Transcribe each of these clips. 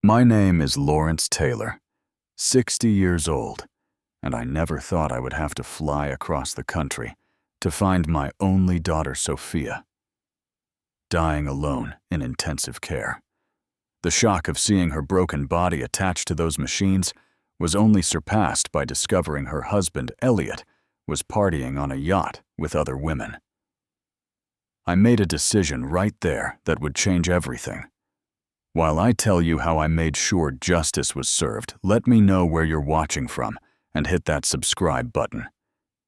My name is Lawrence Taylor, 60 years old, and I never thought I would have to fly across the country to find my only daughter, Sophia, dying alone in intensive care. The shock of seeing her broken body attached to those machines was only surpassed by discovering her husband, Elliott, was partying on a yacht with other women. I made a decision right there that would change everything. While I tell you how I made sure justice was served, let me know where you're watching from and hit that subscribe button.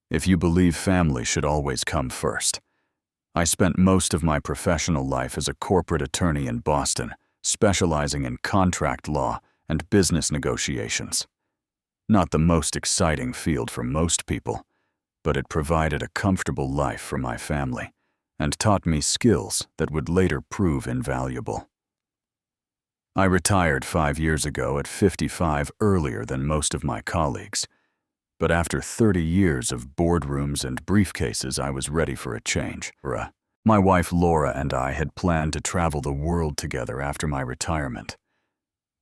If you believe family should always come first. I spent most of my professional life as a corporate attorney in Boston, specializing in contract law and business negotiations. Not the most exciting field for most people, but it provided a comfortable life for my family and taught me skills that would later prove invaluable. I retired 5 years ago at 55, earlier than most of my colleagues. But after 30 years of boardrooms and briefcases, I was ready for a change. My wife Laura and I had planned to travel the world together after my retirement.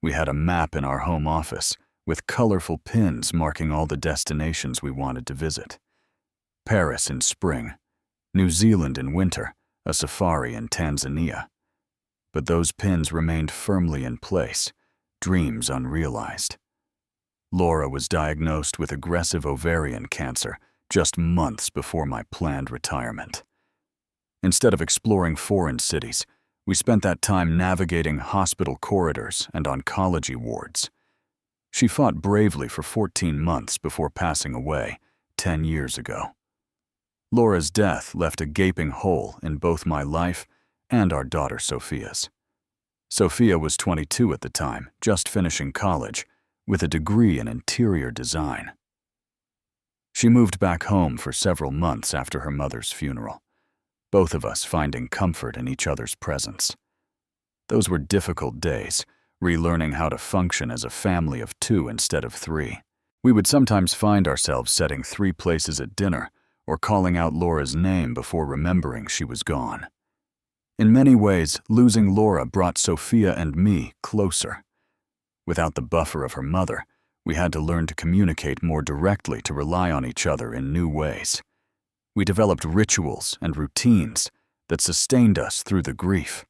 We had a map in our home office with colorful pins marking all the destinations we wanted to visit. Paris in spring, New Zealand in winter, a safari in Tanzania. But those pins remained firmly in place, dreams unrealized. Laura was diagnosed with aggressive ovarian cancer just months before my planned retirement. Instead of exploring foreign cities, we spent that time navigating hospital corridors and oncology wards. She fought bravely for 14 months before passing away 10 years ago. Laura's death left a gaping hole in both my life and our daughter Sophia's. Sophia was 22 at the time, just finishing college, with a degree in interior design. She moved back home for several months after her mother's funeral, both of us finding comfort in each other's presence. Those were difficult days, relearning how to function as a family of 2 instead of 3. We would sometimes find ourselves setting 3 places at dinner or calling out Laura's name before remembering she was gone. In many ways, losing Laura brought Sophia and me closer. Without the buffer of her mother, we had to learn to communicate more directly to rely on each other in new ways. We developed rituals and routines that sustained us through the grief.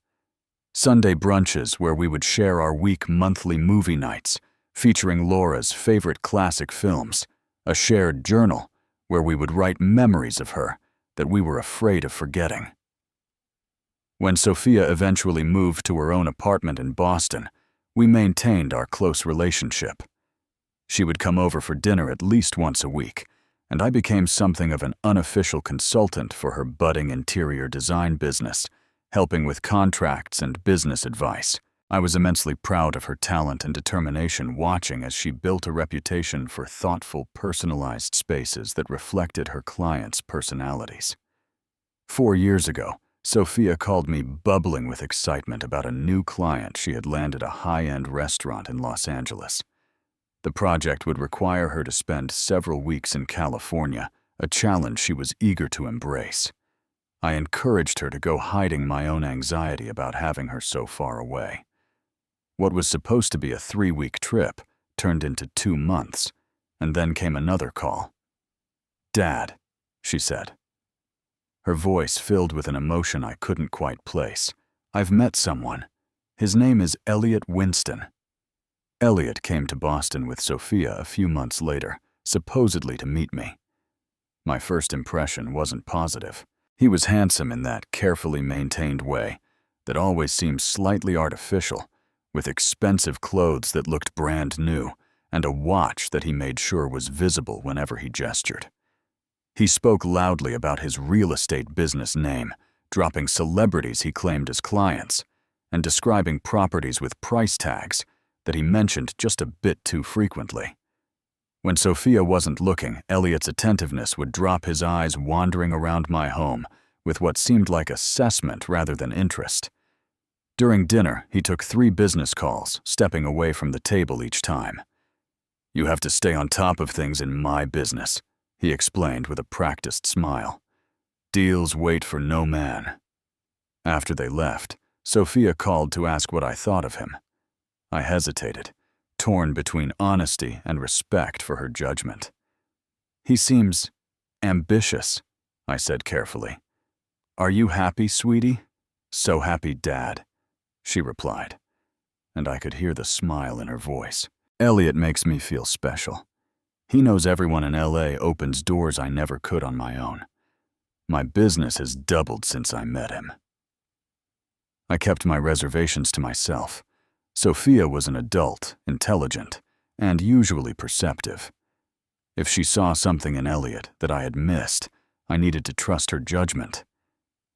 Sunday brunches where we would share our monthly movie nights, featuring Laura's favorite classic films, a shared journal where we would write memories of her that we were afraid of forgetting. When Sophia eventually moved to her own apartment in Boston, we maintained our close relationship. She would come over for dinner at least once a week, and I became something of an unofficial consultant for her budding interior design business, helping with contracts and business advice. I was immensely proud of her talent and determination, watching as she built a reputation for thoughtful, personalized spaces that reflected her clients' personalities. 4 years ago, Sophia called me bubbling with excitement about a new client she had landed, a high-end restaurant in Los Angeles. The project would require her to spend several weeks in California, a challenge she was eager to embrace. I encouraged her to go, hiding my own anxiety about having her so far away. What was supposed to be a 3-week trip turned into 2 months, and then came another call. "Dad," she said. Her voice filled with an emotion I couldn't quite place. "I've met someone. His name is Elliott Winston." Elliott came to Boston with Sophia a few months later, supposedly to meet me. My first impression wasn't positive. He was handsome in that carefully maintained way that always seems slightly artificial, with expensive clothes that looked brand new and a watch that he made sure was visible whenever he gestured. He spoke loudly about his real estate business name, dropping celebrities he claimed as clients, and describing properties with price tags that he mentioned just a bit too frequently. When Sophia wasn't looking, Elliott's attentiveness would drop, his eyes wandering around my home with what seemed like assessment rather than interest. During dinner, he took 3 business calls, stepping away from the table each time. "You have to stay on top of things in my business," he explained with a practiced smile. "Deals wait for no man." After they left, Sophia called to ask what I thought of him. I hesitated, torn between honesty and respect for her judgment. "He seems ambitious," I said carefully. "Are you happy, sweetie?" "So happy, Dad," she replied, and I could hear the smile in her voice. "Elliott makes me feel special. He knows everyone in LA opens doors I never could on my own. My business has doubled since I met him." I kept my reservations to myself. Sophia was an adult, intelligent, and usually perceptive. If she saw something in Elliott that I had missed, I needed to trust her judgment.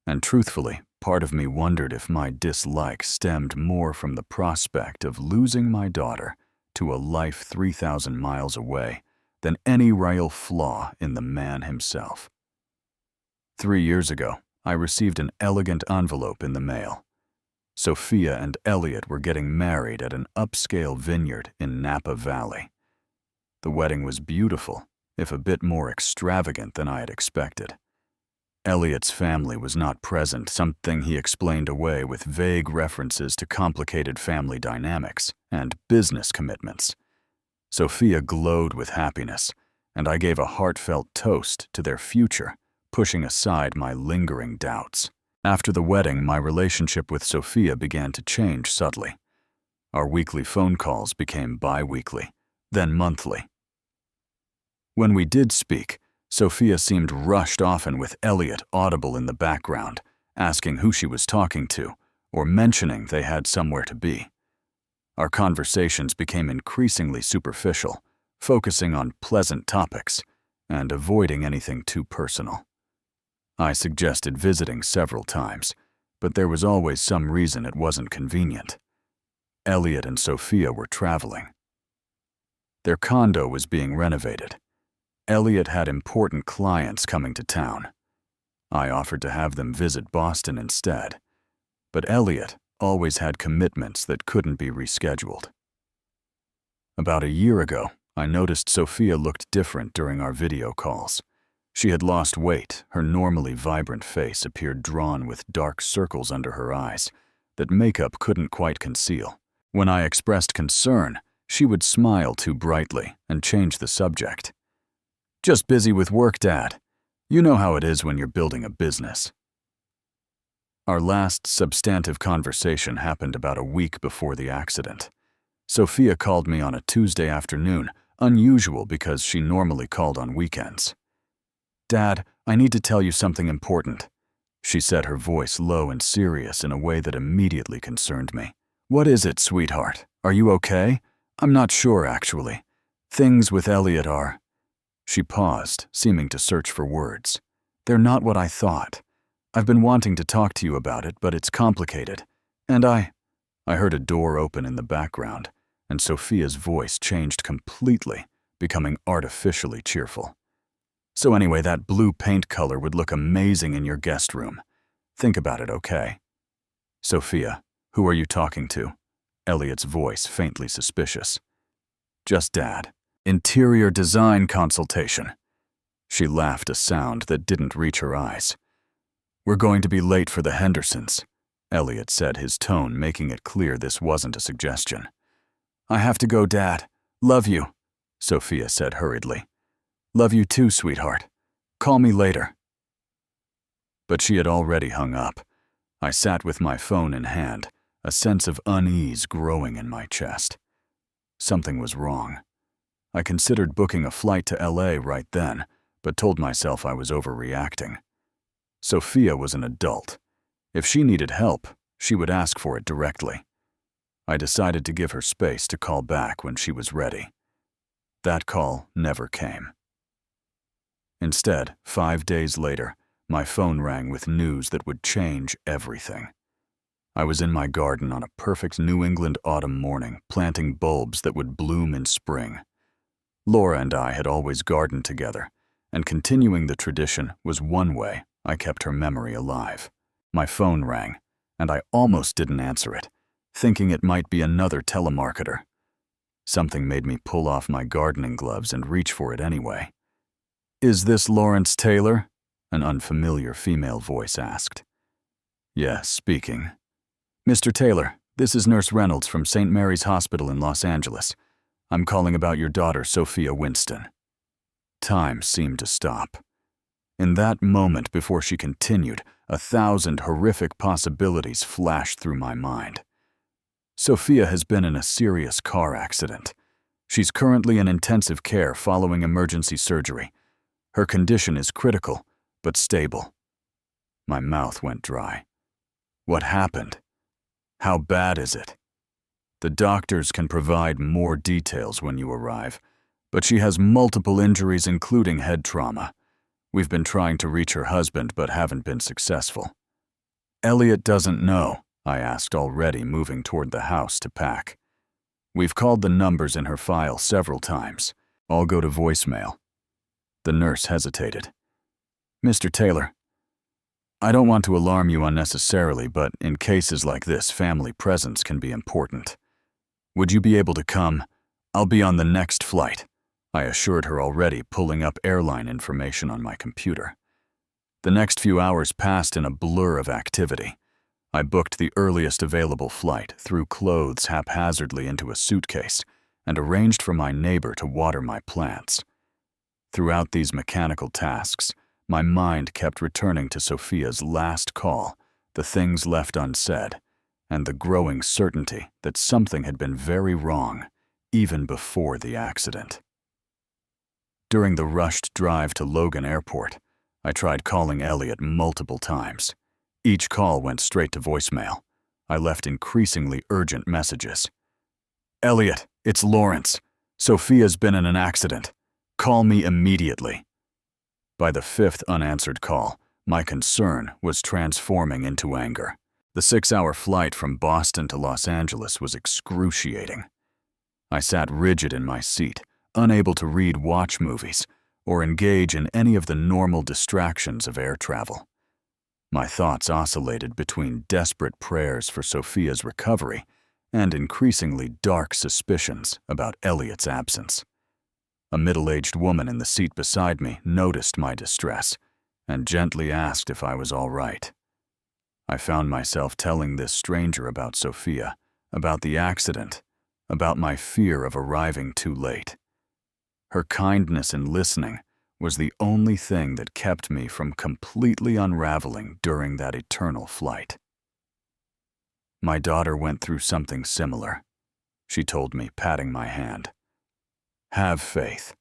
And truthfully, part of me wondered if my dislike stemmed more from the prospect of losing my daughter to a life 3,000 miles away than any real flaw in the man himself. 3 years ago, I received an elegant envelope in the mail. Sophia and Elliott were getting married at an upscale vineyard in Napa Valley. The wedding was beautiful, if a bit more extravagant than I had expected. Elliott's family was not present, something he explained away with vague references to complicated family dynamics and business commitments. Sophia glowed with happiness, and I gave a heartfelt toast to their future, pushing aside my lingering doubts. After the wedding, my relationship with Sophia began to change subtly. Our weekly phone calls became bi-weekly, then monthly. When we did speak, Sophia seemed rushed, often with Elliott audible in the background, asking who she was talking to, or mentioning they had somewhere to be. Our conversations became increasingly superficial, focusing on pleasant topics and avoiding anything too personal. I suggested visiting several times, but there was always some reason it wasn't convenient. Elliott and Sophia were traveling. Their condo was being renovated. Elliott had important clients coming to town. I offered to have them visit Boston instead, but Elliott always had commitments that couldn't be rescheduled. About a year ago, I noticed Sophia looked different during our video calls. She had lost weight, her normally vibrant face appeared drawn with dark circles under her eyes that makeup couldn't quite conceal. When I expressed concern, she would smile too brightly and change the subject. "Just busy with work, Dad. You know how it is when you're building a business." Our last substantive conversation happened about a week before the accident. Sophia called me on a Tuesday afternoon, unusual because she normally called on weekends. "Dad, I need to tell you something important," she said, her voice low and serious in a way that immediately concerned me. "What is it, sweetheart? Are you okay?" "I'm not sure, actually. Things with Elliott are—" She paused, seeming to search for words. "They're not what I thought. I've been wanting to talk to you about it, but it's complicated. And I heard a door open in the background, and Sophia's voice changed completely, becoming artificially cheerful. "So anyway, that blue paint color would look amazing in your guest room. Think about it, okay?" "Sophia, who are you talking to?" Elliott's voice faintly suspicious. "Just Dad. Interior design consultation." She laughed, a sound that didn't reach her eyes. "We're going to be late for the Hendersons," Elliott said, his tone making it clear this wasn't a suggestion. "I have to go, Dad. Love you," Sophia said hurriedly. "Love you too, sweetheart. Call me later." But she had already hung up. I sat with my phone in hand, a sense of unease growing in my chest. Something was wrong. I considered booking a flight to LA right then, but told myself I was overreacting. Sophia was an adult. If she needed help, she would ask for it directly. I decided to give her space to call back when she was ready. That call never came. Instead, 5 days later, my phone rang with news that would change everything. I was in my garden on a perfect New England autumn morning, planting bulbs that would bloom in spring. Laura and I had always gardened together, and continuing the tradition was one way I kept her memory alive. My phone rang, and I almost didn't answer it, thinking it might be another telemarketer. Something made me pull off my gardening gloves and reach for it anyway. "Is this Lawrence Taylor?" an unfamiliar female voice asked. "Yes, speaking." "Mr. Taylor, This is Nurse Reynolds from St. Mary's Hospital in Los Angeles. I'm calling about your daughter, Sophia Winston. Time seemed to stop. In that moment before she continued, 1,000 horrific possibilities flashed through my mind. Sophia has been in a serious car accident. She's currently in intensive care following emergency surgery. Her condition is critical, but stable. My mouth went dry. What happened? How bad is it? The doctors can provide more details when you arrive, but she has multiple injuries including head trauma. We've been trying to reach her husband but haven't been successful. Elliott doesn't know, I asked, already moving toward the house to pack. We've called the numbers in her file several times. All go to voicemail. The nurse hesitated. Mr. Taylor, I don't want to alarm you unnecessarily, but in cases like this, family presence can be important. Would you be able to come? I'll be on the next flight, I assured her, already pulling up airline information on my computer. The next few hours passed in a blur of activity. I booked the earliest available flight, threw clothes haphazardly into a suitcase, and arranged for my neighbor to water my plants. Throughout these mechanical tasks, my mind kept returning to Sophia's last call, the things left unsaid, and the growing certainty that something had been very wrong, even before the accident. During the rushed drive to Logan Airport, I tried calling Elliott multiple times. Each call went straight to voicemail. I left increasingly urgent messages. Elliott, it's Lawrence. Sophia's been in an accident. Call me immediately. By the 5th unanswered call, my concern was transforming into anger. The 6-hour flight from Boston to Los Angeles was excruciating. I sat rigid in my seat, unable to read watch movies or engage in any of the normal distractions of air travel. My thoughts oscillated between desperate prayers for Sophia's recovery and increasingly dark suspicions about Elliott's absence. A middle-aged woman in the seat beside me noticed my distress and gently asked if I was all right. I found myself telling this stranger about Sophia, about the accident, about my fear of arriving too late. Her kindness in listening was the only thing that kept me from completely unraveling during that eternal flight. My daughter went through something similar, she told me, patting my hand. Have faith.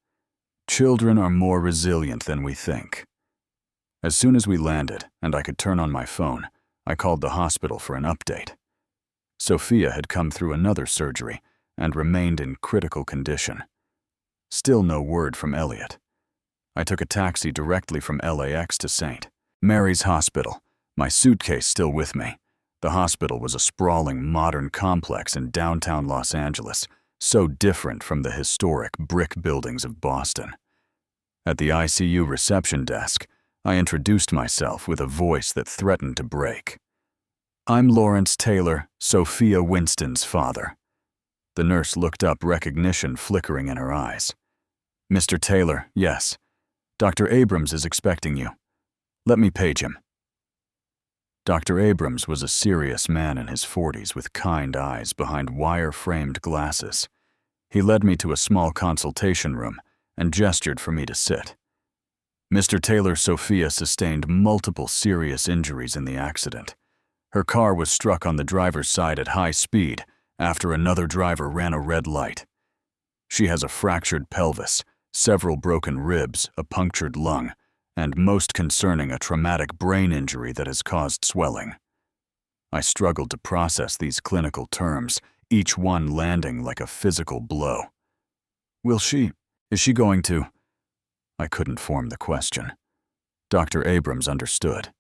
Children are more resilient than we think. As soon as we landed and I could turn on my phone, I called the hospital for an update. Sophia had come through another surgery and remained in critical condition. Still no word from Elliott. I took a taxi directly from LAX to St. Mary's Hospital, my suitcase still with me. The hospital was a sprawling modern complex in downtown Los Angeles, so different from the historic brick buildings of Boston. At the ICU reception desk, I introduced myself with a voice that threatened to break. I'm Lawrence Taylor, Sophia Winston's father. The nurse looked up, recognition flickering in her eyes. Mr. Taylor, yes. Dr. Abrams is expecting you. Let me page him. Dr. Abrams was a serious man in his 40s with kind eyes behind wire-framed glasses. He led me to a small consultation room and gestured for me to sit. Mr. Taylor, Sophia sustained multiple serious injuries in the accident. Her car was struck on the driver's side at high speed after another driver ran a red light. She has a fractured pelvis, several broken ribs, a punctured lung, and most concerning, a traumatic brain injury that has caused swelling. I struggled to process these clinical terms, each one landing like a physical blow. Is she going to? I couldn't form the question. Dr. Abrams understood.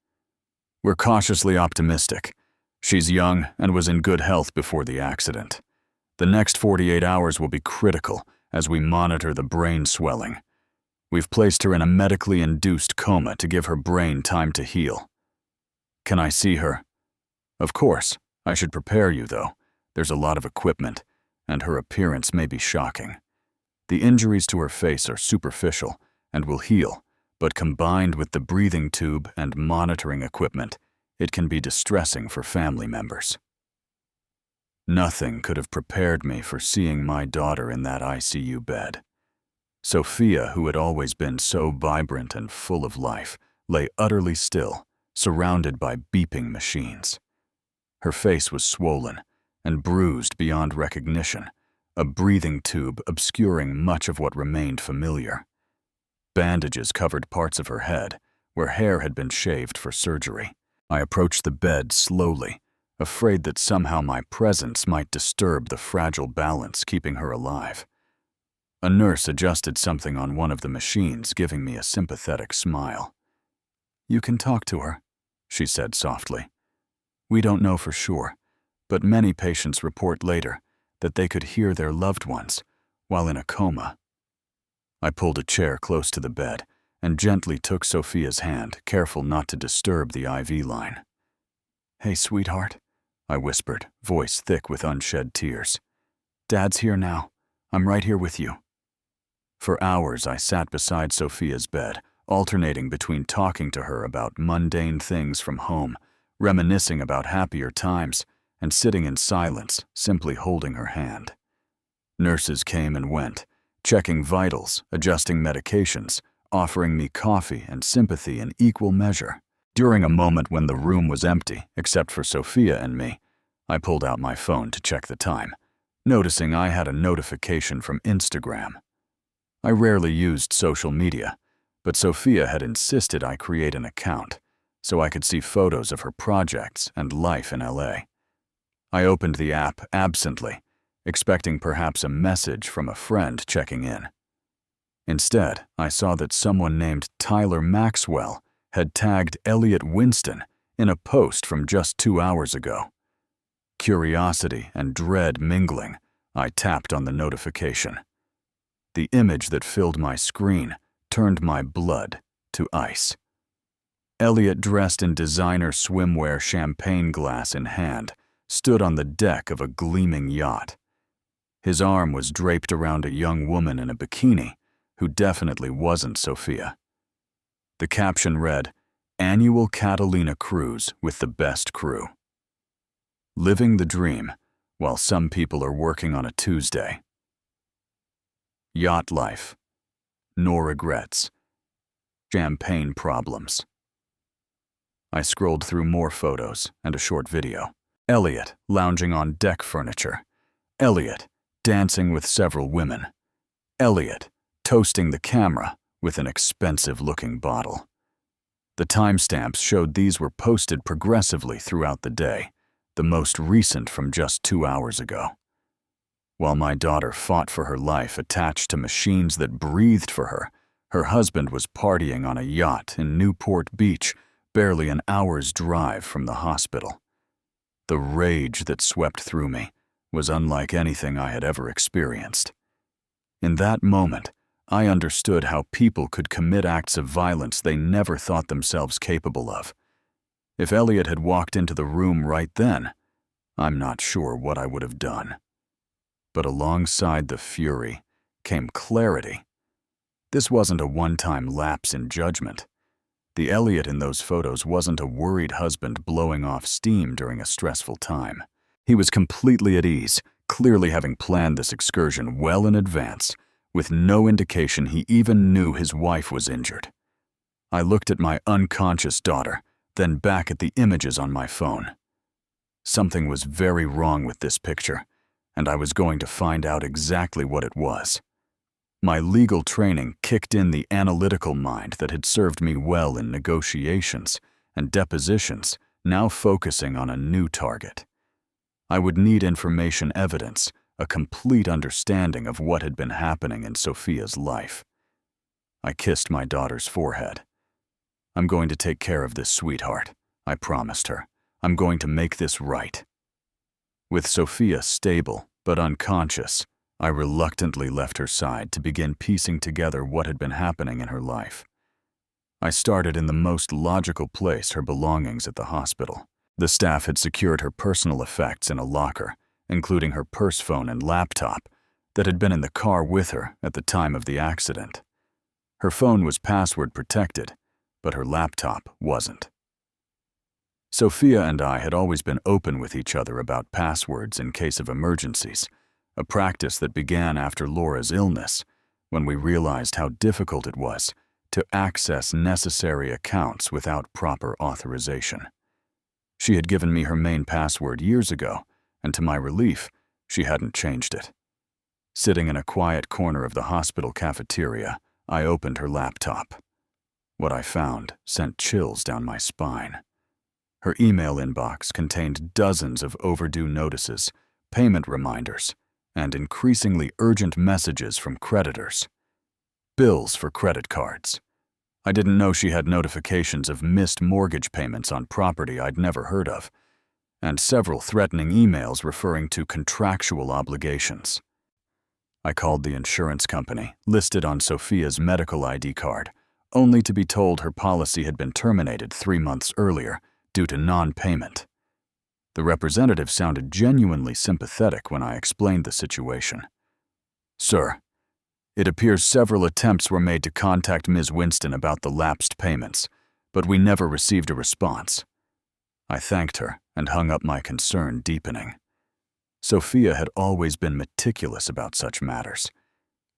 We're cautiously optimistic. She's young and was in good health before the accident. The next 48 hours will be critical as we monitor the brain swelling. We've placed her in a medically induced coma to give her brain time to heal. Can I see her? Of course. I should prepare you, though. There's a lot of equipment, and her appearance may be shocking. The injuries to her face are superficial and will heal, but combined with the breathing tube and monitoring equipment, it can be distressing for family members. Nothing could have prepared me for seeing my daughter in that ICU bed. Sophia, who had always been so vibrant and full of life, lay utterly still, surrounded by beeping machines. Her face was swollen and bruised beyond recognition, a breathing tube obscuring much of what remained familiar. Bandages covered parts of her head, where hair had been shaved for surgery. I approached the bed slowly, afraid that somehow my presence might disturb the fragile balance keeping her alive. A nurse adjusted something on one of the machines, giving me a sympathetic smile. "You can talk to her," she said softly. "We don't know for sure, but many patients report later that they could hear their loved ones while in a coma." I pulled a chair close to the bed and gently took Sophia's hand, careful not to disturb the IV line. "Hey, sweetheart," I whispered, voice thick with unshed tears. "Dad's here now. I'm right here with you." For hours I sat beside Sophia's bed, alternating between talking to her about mundane things from home, reminiscing about happier times, and sitting in silence, simply holding her hand. Nurses came and went, checking vitals, adjusting medications, offering me coffee and sympathy in equal measure. During a moment when the room was empty, except for Sophia and me, I pulled out my phone to check the time, noticing I had a notification from Instagram. I rarely used social media, but Sophia had insisted I create an account so I could see photos of her projects and life in LA. I opened the app absently, expecting perhaps a message from a friend checking in. Instead, I saw that someone named Tyler Maxwell had tagged Elliott Winston in a post from just 2 hours ago. Curiosity and dread mingling, I tapped on the notification. The image that filled my screen turned my blood to ice. Elliott, dressed in designer swimwear, champagne glass in hand, stood on the deck of a gleaming yacht. His arm was draped around a young woman in a bikini who definitely wasn't Sophia. The caption read, "Annual Catalina Cruise with the best crew. Living the dream while some people are working on a Tuesday. Yacht life. No regrets. Champagne problems." I scrolled through more photos and a short video. Elliott lounging on deck furniture. Elliott dancing with several women. Elliott toasting the camera with an expensive-looking bottle. The timestamps showed these were posted progressively throughout the day, the most recent from just 2 hours ago. While my daughter fought for her life attached to machines that breathed for her, her husband was partying on a yacht in Newport Beach, barely an hour's drive from the hospital. The rage that swept through me was unlike anything I had ever experienced. In that moment, I understood how people could commit acts of violence they never thought themselves capable of. If Elliott had walked into the room right then, I'm not sure what I would have done. But alongside the fury came clarity. This wasn't a one-time lapse in judgment. The Elliott in those photos wasn't a worried husband blowing off steam during a stressful time. He was completely at ease, clearly having planned this excursion well in advance, with no indication he even knew his wife was injured. I looked at my unconscious daughter, then back at the images on my phone. Something was very wrong with this picture, and I was going to find out exactly what it was. My legal training kicked in the analytical mind that had served me well in negotiations and depositions, now focusing on a new target. I would need information evidence, a complete understanding of what had been happening in Sophia's life. I kissed my daughter's forehead. "I'm going to take care of this, sweetheart," I promised her. "I'm going to make this right." With Sophia stable but unconscious, I reluctantly left her side to begin piecing together what had been happening in her life. I started in the most logical place, her belongings at the hospital. The staff had secured her personal effects in a locker, including her purse, phone, and laptop that had been in the car with her at the time of the accident. Her phone was password protected, but her laptop wasn't. Sophia and I had always been open with each other about passwords in case of emergencies, a practice that began after Laura's illness, when we realized how difficult it was to access necessary accounts without proper authorization. She had given me her main password years ago, and to my relief, she hadn't changed it. Sitting in a quiet corner of the hospital cafeteria, I opened her laptop. What I found sent chills down my spine. Her email inbox contained dozens of overdue notices, payment reminders, and increasingly urgent messages from creditors. Bills for credit cards. I didn't know she had notifications of missed mortgage payments on property I'd never heard of, and several threatening emails referring to contractual obligations. I called the insurance company, listed on Sophia's medical ID card, only to be told her policy had been terminated 3 months earlier due to non-payment. The representative sounded genuinely sympathetic when I explained the situation. "Sir, it appears several attempts were made to contact Ms. Winston about the lapsed payments, but we never received a response." I thanked her and hung up, my concern deepening. Sophia had always been meticulous about such matters.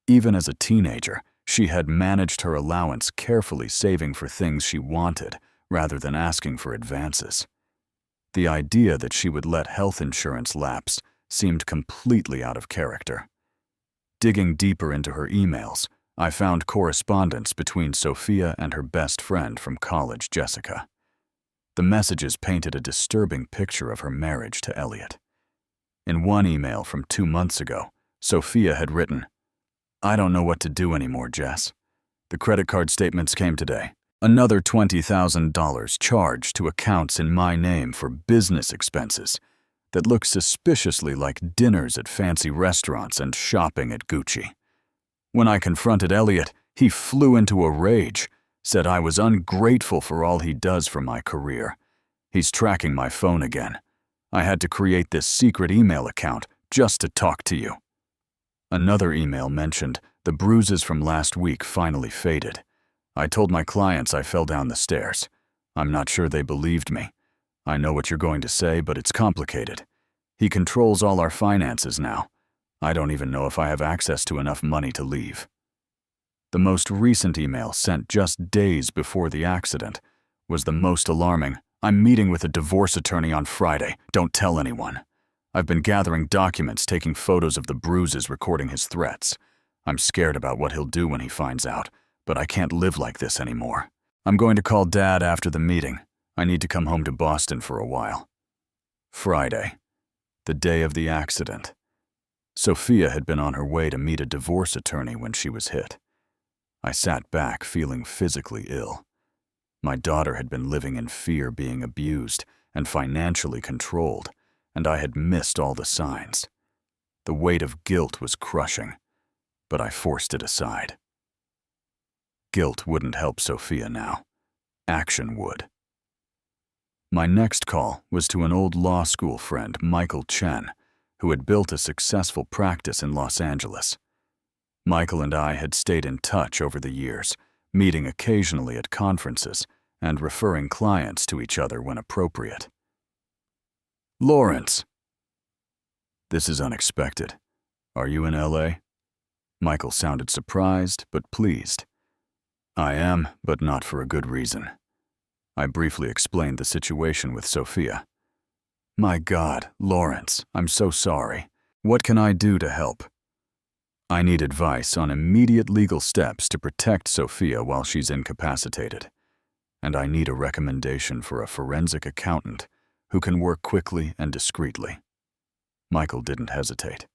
Even as a teenager, she had managed her allowance carefully, saving for things she wanted rather than asking for advances. The idea that she would let health insurance lapse seemed completely out of character. Digging deeper into her emails, I found correspondence between Sophia and her best friend from college, Jessica. The messages painted a disturbing picture of her marriage to Elliott. In one email from 2 months ago, Sophia had written, "I don't know what to do anymore, Jess. The credit card statements came today. Another $20,000 charged to accounts in my name for business expenses that look suspiciously like dinners at fancy restaurants and shopping at Gucci. When I confronted Elliott, he flew into a rage, said I was ungrateful for all he does for my career. He's tracking my phone again. I had to create this secret email account just to talk to you." Another email mentioned the bruises from last week finally faded. I told my clients I fell down the stairs. I'm not sure they believed me. I know what you're going to say, but it's complicated. He controls all our finances now. I don't even know if I have access to enough money to leave. The most recent email, sent just days before the accident, was the most alarming. "I'm meeting with a divorce attorney on Friday. Don't tell anyone. I've been gathering documents, taking photos of the bruises, recording his threats. I'm scared about what he'll do when he finds out, but I can't live like this anymore. I'm going to call Dad after the meeting. I need to come home to Boston for a while." Friday, the day of the accident. Sophia had been on her way to meet a divorce attorney when she was hit. I sat back, feeling physically ill. My daughter had been living in fear, being abused and financially controlled, and I had missed all the signs. The weight of guilt was crushing, but I forced it aside. Guilt wouldn't help Sophia now. Action would. My next call was to an old law school friend, Michael Chen, who had built a successful practice in Los Angeles. Michael and I had stayed in touch over the years, meeting occasionally at conferences and referring clients to each other when appropriate. "Lawrence." "This is unexpected. Are you in LA?" Michael sounded surprised but pleased. "I am, but not for a good reason." I briefly explained the situation with Sophia. "My God, Lawrence, I'm so sorry. What can I do to help?" "I need advice on immediate legal steps to protect Sophia while she's incapacitated. And I need a recommendation for a forensic accountant who can work quickly and discreetly." Michael didn't hesitate.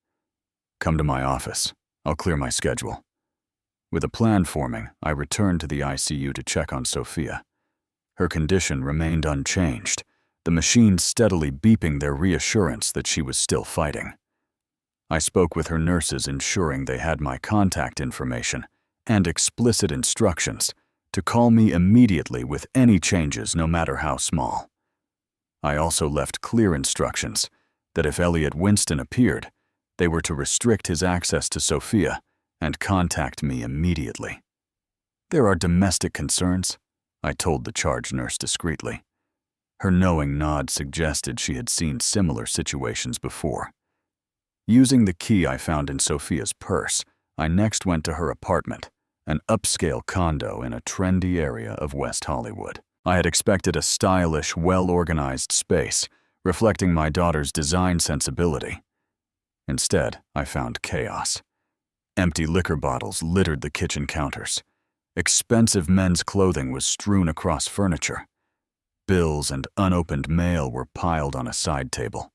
"Come to my office. I'll clear my schedule." With a plan forming, I returned to the ICU to check on Sophia. Her condition remained unchanged, the machines steadily beeping their reassurance that she was still fighting. I spoke with her nurses, ensuring they had my contact information and explicit instructions to call me immediately with any changes, no matter how small. I also left clear instructions that if Elliott Winston appeared, they were to restrict his access to Sophia and contact me immediately. "There are domestic concerns," I told the charge nurse discreetly. Her knowing nod suggested she had seen similar situations before. Using the key I found in Sophia's purse, I next went to her apartment, an upscale condo in a trendy area of West Hollywood. I had expected a stylish, well-organized space, reflecting my daughter's design sensibility. Instead, I found chaos. Empty liquor bottles littered the kitchen counters. Expensive men's clothing was strewn across furniture. Bills and unopened mail were piled on a side table.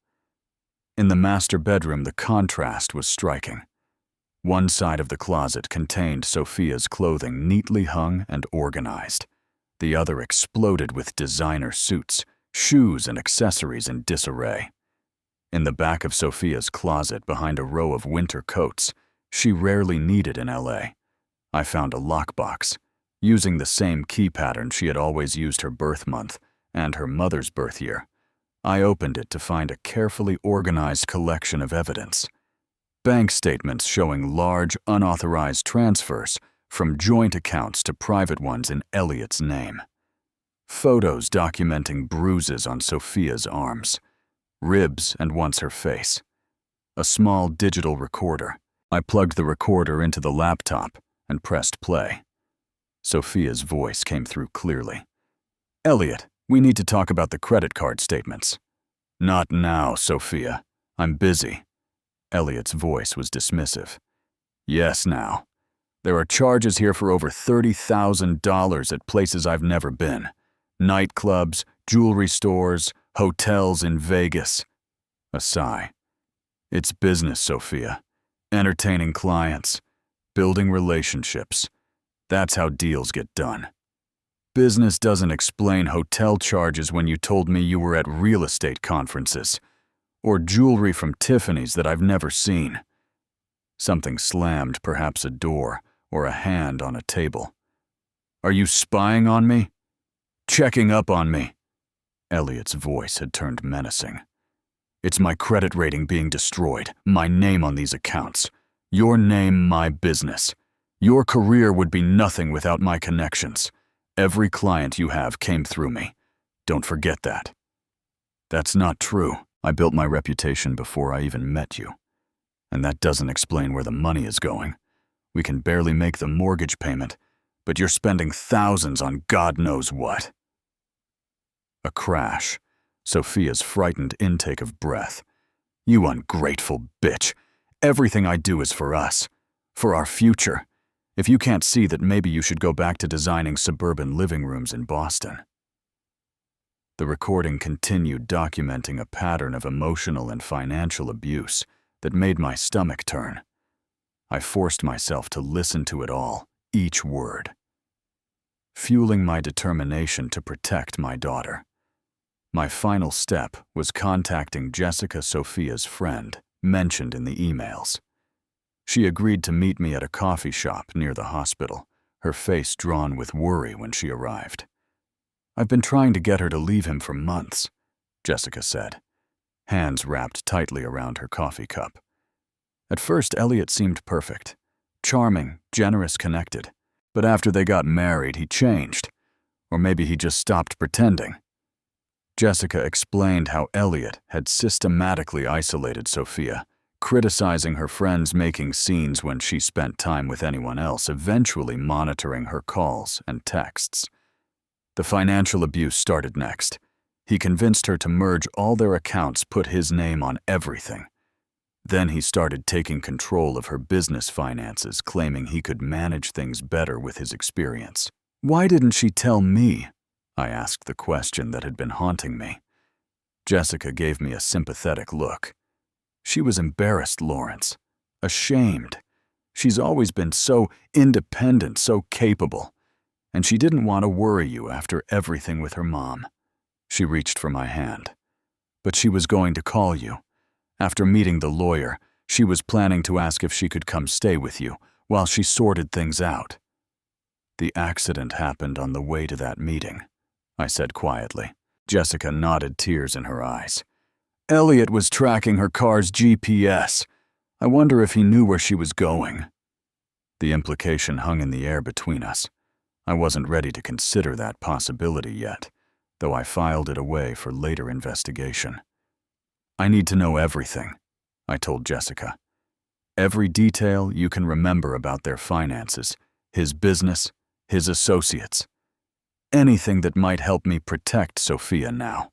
In the master bedroom, the contrast was striking. One side of the closet contained Sophia's clothing neatly hung and organized. The other exploded with designer suits, shoes, and accessories in disarray. In the back of Sophia's closet, behind a row of winter coats she rarely needed in LA, I found a lockbox. Using the same key pattern she had always used her birth month and her mother's birth year, I opened it to find a carefully organized collection of evidence. Bank statements showing large, unauthorized transfers from joint accounts to private ones in Elliott's name. Photos documenting bruises on Sophia's arms, ribs, and once her face. A small digital recorder. I plugged the recorder into the laptop and pressed play. Sophia's voice came through clearly. "Elliott, we need to talk about the credit card statements." "Not now, Sophia. I'm busy." Elliott's voice was dismissive. "Yes, now. There are charges here for over $30,000 at places I've never been. Nightclubs, jewelry stores, hotels in Vegas." A sigh. "It's business, Sophia. Entertaining clients, building relationships. That's how deals get done. Business doesn't explain hotel charges when you told me you were at real estate conferences, or jewelry from Tiffany's that I've never seen." Something slammed, perhaps a door or a hand on a table. "Are you spying on me? Checking up on me?" Elliott's voice had turned menacing. "It's my credit rating being destroyed, my name on these accounts. Your name, my business. Your career would be nothing without my connections. Every client you have came through me. Don't forget that." "That's not true. I built my reputation before I even met you. And that doesn't explain where the money is going. We can barely make the mortgage payment, but you're spending thousands on God knows what." A crash. Sophia's frightened intake of breath. "You ungrateful bitch. Everything I do is for us. For our future. If you can't see that, maybe you should go back to designing suburban living rooms in Boston." The recording continued, documenting a pattern of emotional and financial abuse that made my stomach turn. I forced myself to listen to it all, each word. Fueling my determination to protect my daughter. My final step was contacting Jessica, Sophia's friend, mentioned in the emails. She agreed to meet me at a coffee shop near the hospital, her face drawn with worry when she arrived. "I've been trying to get her to leave him for months," Jessica said, hands wrapped tightly around her coffee cup. At first, Elliott seemed perfect, charming, generous, connected. But after they got married, he changed. Or maybe he just stopped pretending. Jessica explained how Elliott had systematically isolated Sophia, criticizing her friends, making scenes when she spent time with anyone else, eventually monitoring her calls and texts. The financial abuse started next. He convinced her to merge all their accounts, put his name on everything. Then he started taking control of her business finances, claiming he could manage things better with his experience. "Why didn't she tell me?" I asked the question that had been haunting me. Jessica gave me a sympathetic look. She was embarrassed, Lawrence. Ashamed. She's always been so independent, so capable. And she didn't want to worry you after everything with her mom. She reached for my hand. But she was going to call you. After meeting the lawyer, she was planning to ask if she could come stay with you while she sorted things out. "The accident happened on the way to that meeting," I said quietly. Jessica nodded, tears in her eyes. "Elliott was tracking her car's GPS. I wonder if he knew where she was going." The implication hung in the air between us. I wasn't ready to consider that possibility yet, though I filed it away for later investigation. I need to know everything, I told Jessica. Every detail you can remember about their finances, his business, his associates. Anything that might help me protect Sophia now.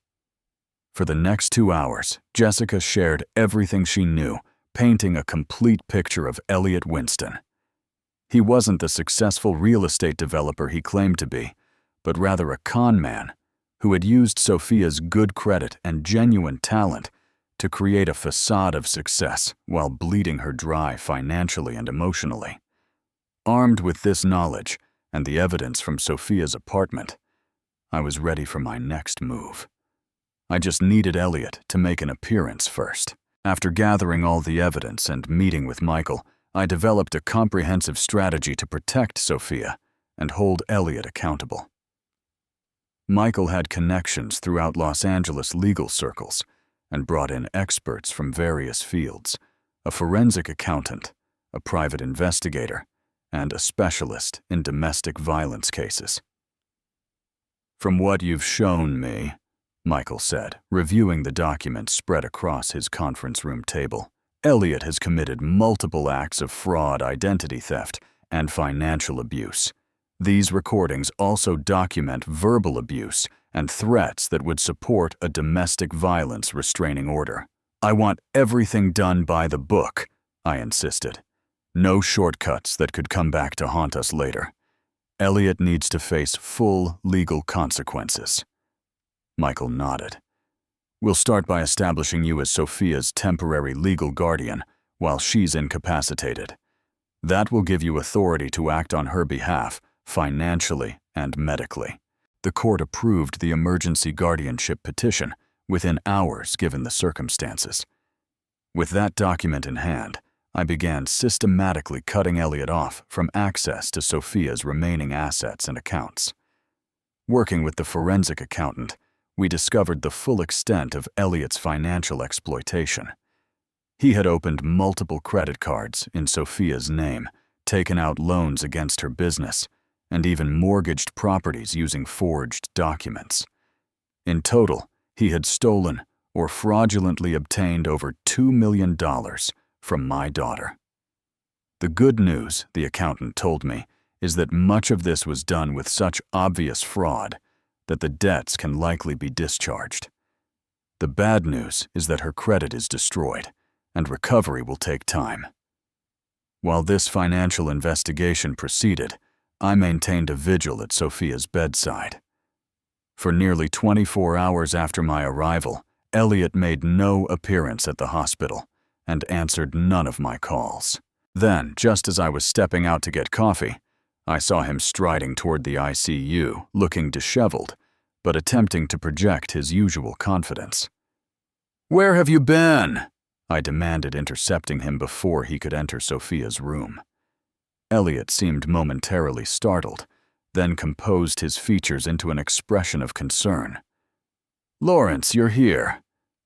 For the next 2 hours, Jessica shared everything she knew, painting a complete picture of Elliott Winston. He wasn't the successful real estate developer he claimed to be, but rather a con man who had used Sophia's good credit and genuine talent to create a facade of success while bleeding her dry financially and emotionally. Armed with this knowledge and the evidence from Sophia's apartment, I was ready for my next move. I just needed Elliott to make an appearance first. After gathering all the evidence and meeting with Michael, I developed a comprehensive strategy to protect Sophia and hold Elliott accountable. Michael had connections throughout Los Angeles legal circles and brought in experts from various fields, a forensic accountant, a private investigator, and a specialist in domestic violence cases. "From what you've shown me," Michael said, reviewing the documents spread across his conference room table, "Elliott has committed multiple acts of fraud, identity theft, and financial abuse. These recordings also document verbal abuse and threats that would support a domestic violence restraining order. I want everything done by the book," I insisted. "No shortcuts that could come back to haunt us later. Elliott needs to face full legal consequences." Michael nodded. "We'll start by establishing you as Sophia's temporary legal guardian while she's incapacitated. That will give you authority to act on her behalf, financially and medically." The court approved the emergency guardianship petition within hours given the circumstances. With that document in hand, I began systematically cutting Elliott off from access to Sophia's remaining assets and accounts. Working with the forensic accountant, we discovered the full extent of Elliott's financial exploitation. He had opened multiple credit cards in Sophia's name, taken out loans against her business, and even mortgaged properties using forged documents. In total, he had stolen or fraudulently obtained over $2 million from my daughter. The good news, the accountant told me, is that much of this was done with such obvious fraud that the debts can likely be discharged. The bad news is that her credit is destroyed, and recovery will take time. While this financial investigation proceeded, I maintained a vigil at Sophia's bedside. For nearly 24 hours after my arrival, Elliott made no appearance at the hospital and answered none of my calls. Then, just as I was stepping out to get coffee, I saw him striding toward the ICU, looking disheveled, but attempting to project his usual confidence. "Where have you been?" I demanded, intercepting him before he could enter Sophia's room. Elliott seemed momentarily startled, then composed his features into an expression of concern. "Lawrence, you're here.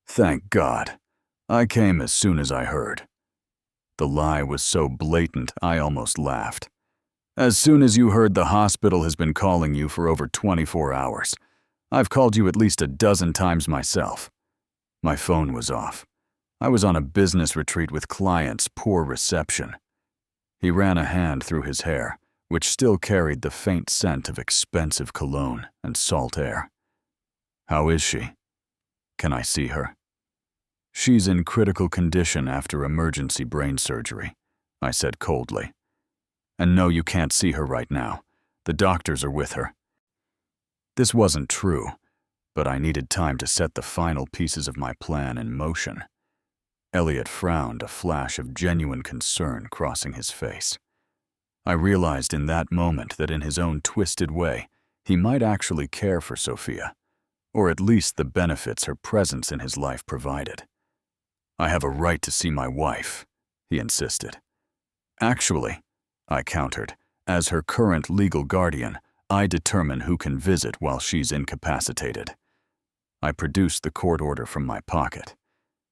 Thank God. I came as soon as I heard." The lie was so blatant I almost laughed. "As soon as you heard the hospital has been calling you for over 24 hours. I've called you at least a dozen times myself." My phone was off. I was on a business retreat with clients, poor reception. He ran a hand through his hair, which still carried the faint scent of expensive cologne and salt air. "How is she? Can I see her?" "She's in critical condition after emergency brain surgery," I said coldly. "And no, you can't see her right now. The doctors are with her." This wasn't true, but I needed time to set the final pieces of my plan in motion. Elliott frowned, a flash of genuine concern crossing his face. I realized in that moment that in his own twisted way, he might actually care for Sophia, or at least the benefits her presence in his life provided. "I have a right to see my wife," he insisted. "Actually," I countered, "as her current legal guardian, I determine who can visit while she's incapacitated." I produced the court order from my pocket.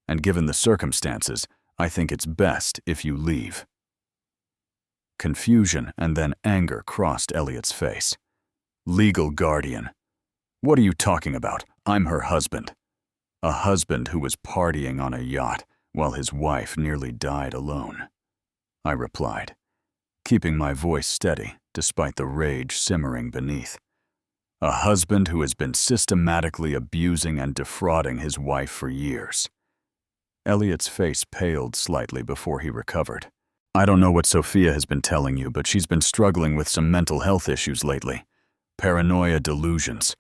"And given the circumstances, I think it's best if you leave." Confusion and then anger crossed Elliott's face. "Legal guardian. What are you talking about? I'm her husband. A husband who was partying on a yacht while his wife nearly died alone, I replied, keeping my voice steady despite the rage simmering beneath. A husband who has been systematically abusing and defrauding his wife for years. Elliott's face paled slightly before he recovered. I don't know what Sophia has been telling you, but she's been struggling with some mental health issues lately. Paranoia delusions.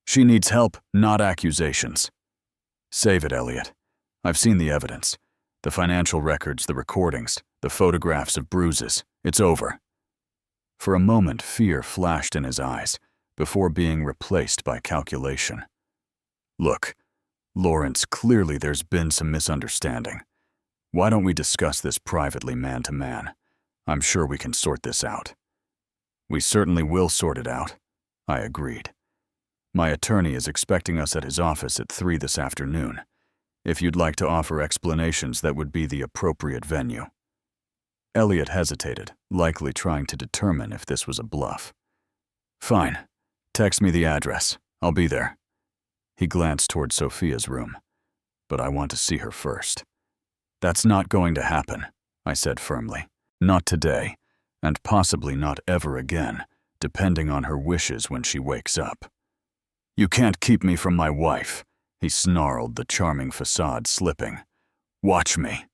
She needs help, not accusations. Save it, Elliott. I've seen the evidence. The financial records, the recordings, the photographs of bruises. It's over. For a moment, fear flashed in his eyes, before being replaced by calculation. Look, Lawrence, clearly there's been some misunderstanding. Why don't we discuss this privately, man to man? I'm sure we can sort this out. We certainly will sort it out, I agreed. My attorney is expecting us at his office at 3 this afternoon. If you'd like to offer explanations, that would be the appropriate venue. Elliott hesitated, likely trying to determine if this was a bluff. Fine. Text me the address. I'll be there. He glanced toward Sophia's room. But I want to see her first. That's not going to happen, I said firmly. Not today, and possibly not ever again, depending on her wishes when she wakes up. You can't keep me from my wife, he snarled, the charming facade slipping. Watch me.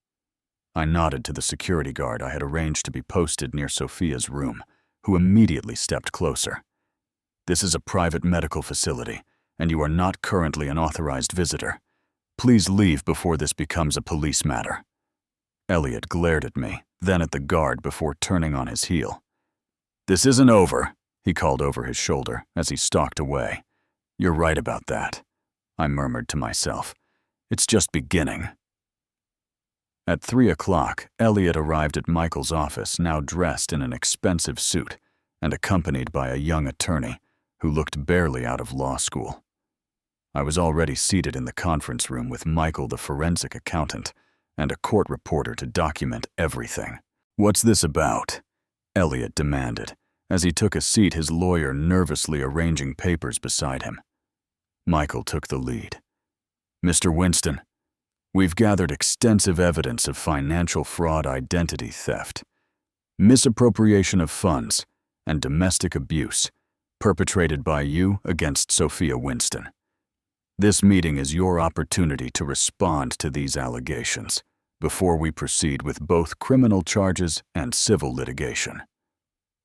I nodded to the security guard I had arranged to be posted near Sophia's room, who immediately stepped closer. This is a private medical facility, and you are not currently an authorized visitor. Please leave before this becomes a police matter. Elliott glared at me, then at the guard before turning on his heel. This isn't over, he called over his shoulder as he stalked away. You're right about that, I murmured to myself. It's just beginning. At 3 o'clock, Elliott arrived at Michael's office, now dressed in an expensive suit and accompanied by a young attorney who looked barely out of law school. I was already seated in the conference room with Michael, the forensic accountant, and a court reporter to document everything. What's this about? Elliott demanded, as he took a seat, his lawyer nervously arranging papers beside him. Michael took the lead. Mr. Winston, we've gathered extensive evidence of financial fraud, identity theft, misappropriation of funds, and domestic abuse perpetrated by you against Sophia Winston. This meeting is your opportunity to respond to these allegations before we proceed with both criminal charges and civil litigation.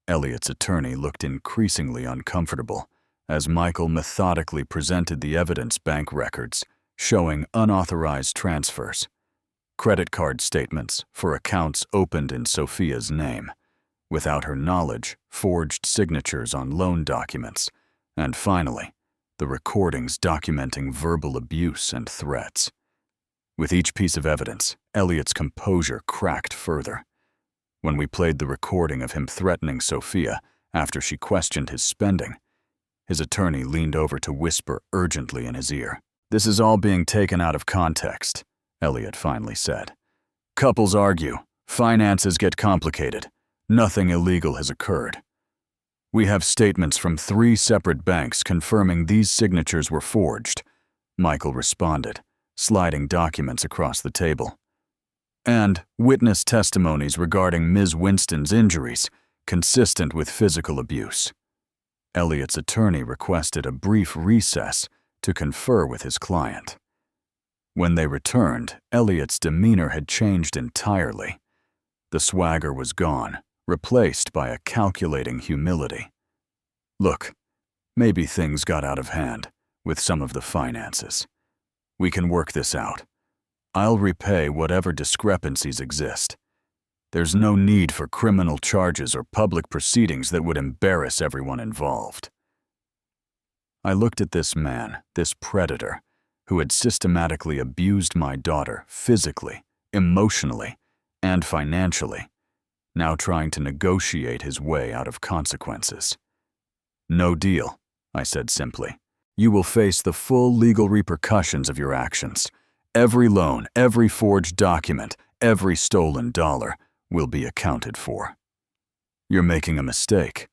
Elliott's attorney looked increasingly uncomfortable as Michael methodically presented the evidence: bank records showing unauthorized transfers, credit card statements for accounts opened in Sophia's name, without her knowledge, forged signatures on loan documents, and finally, the recordings documenting verbal abuse and threats. With each piece of evidence, Elliott's composure cracked further. When we played the recording of him threatening Sophia after she questioned his spending, his attorney leaned over to whisper urgently in his ear. This is all being taken out of context, Elliott finally said. Couples argue, finances get complicated, nothing illegal has occurred. We have statements from 3 separate banks confirming these signatures were forged, Michael responded, sliding documents across the table. And witness testimonies regarding Ms. Winston's injuries, consistent with physical abuse. Elliott's attorney requested a brief recess to confer with his client. When they returned, Elliott's demeanor had changed entirely. The swagger was gone, replaced by a calculating humility. Look, maybe things got out of hand with some of the finances. We can work this out. I'll repay whatever discrepancies exist. There's no need for criminal charges or public proceedings that would embarrass everyone involved. I looked at this man, this predator, who had systematically abused my daughter physically, emotionally, and financially, now trying to negotiate his way out of consequences. No deal, I said simply. You will face the full legal repercussions of your actions. Every loan, every forged document, every stolen dollar will be accounted for. You're making a mistake,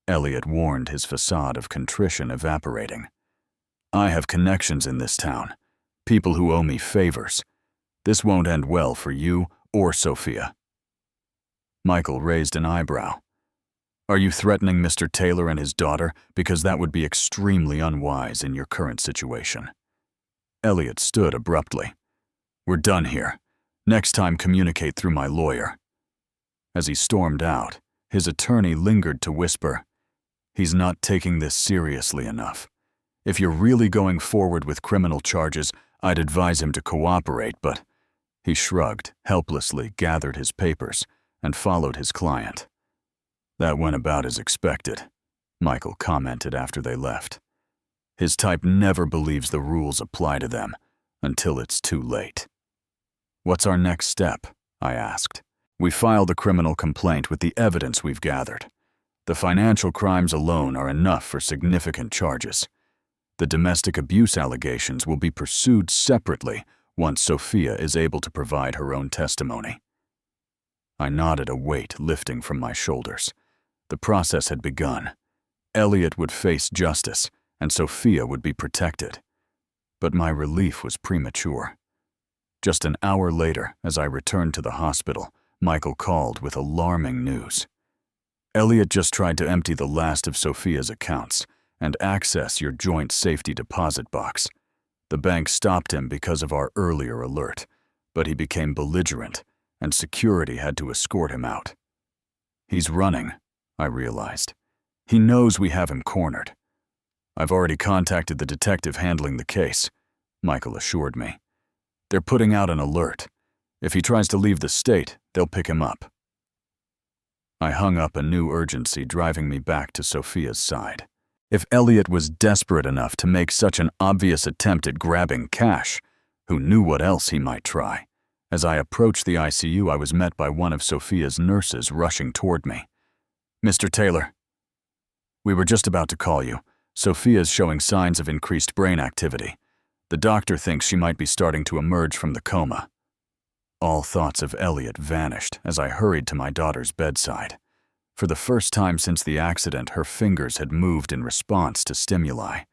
Elliott warned, his facade of contrition evaporating. I have connections in this town, people who owe me favors. This won't end well for you or Sophia." Michael raised an eyebrow. "Are you threatening Mr. Taylor and his daughter? Because that would be extremely unwise in your current situation." Elliott stood abruptly. "We're done here. Next time, communicate through my lawyer." As he stormed out, his attorney lingered to whisper, "He's not taking this seriously enough. If you're really going forward with criminal charges, I'd advise him to cooperate, but—" He shrugged, helplessly gathered his papers, and followed his client. "That went about as expected," Michael commented after they left. "His type never believes the rules apply to them until it's too late." "What's our next step?" I asked. "We filed a criminal complaint with the evidence we've gathered. The financial crimes alone are enough for significant charges. The domestic abuse allegations will be pursued separately once Sophia is able to provide her own testimony." I nodded, a weight lifting from my shoulders. The process had begun. Elliott would face justice, and Sophia would be protected. But my relief was premature. Just an hour later, as I returned to the hospital, Michael called with alarming news. "Elliott just tried to empty the last of Sophia's accounts and access your joint safety deposit box. The bank stopped him because of our earlier alert, but he became belligerent, and security had to escort him out." "He's running," I realized. "He knows we have him cornered." "I've already contacted the detective handling the case," Michael assured me. "They're putting out an alert. If he tries to leave the state, they'll pick him up." I hung up, a new urgency driving me back to Sophia's side. If Elliott was desperate enough to make such an obvious attempt at grabbing cash, who knew what else he might try? As I approached the ICU, I was met by one of Sophia's nurses rushing toward me. "Mr. Taylor." "We were just about to call you. Sophia's showing signs of increased brain activity. The doctor thinks she might be starting to emerge from the coma." All thoughts of Elliott vanished as I hurried to my daughter's bedside. For the first time since the accident, her fingers had moved in response to stimuli.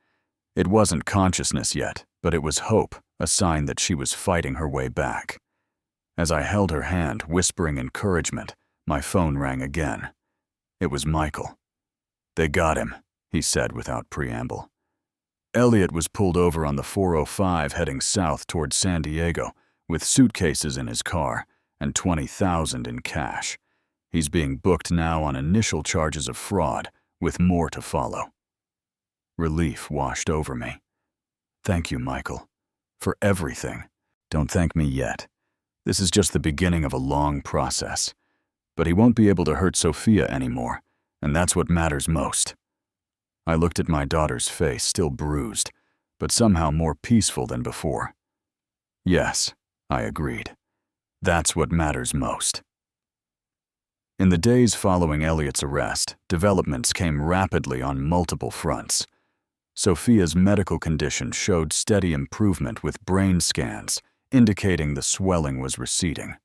It wasn't consciousness yet, but it was hope, a sign that she was fighting her way back. As I held her hand, whispering encouragement, my phone rang again. It was Michael. "They got him," he said without preamble. Elliott was pulled over on the 405 heading south toward San Diego with suitcases in his car and $20,000 in cash. He's being booked now on initial charges of fraud, with more to follow. Relief washed over me. "Thank you, Michael, for everything." "Don't thank me yet. This is just the beginning of a long process. But he won't be able to hurt Sophia anymore, and that's what matters most." I looked at my daughter's face, still bruised, but somehow more peaceful than before. "Yes," I agreed. "That's what matters most." In the days following Elliott's arrest, developments came rapidly on multiple fronts. Sophia's medical condition showed steady improvement with brain scans, indicating the swelling was receding.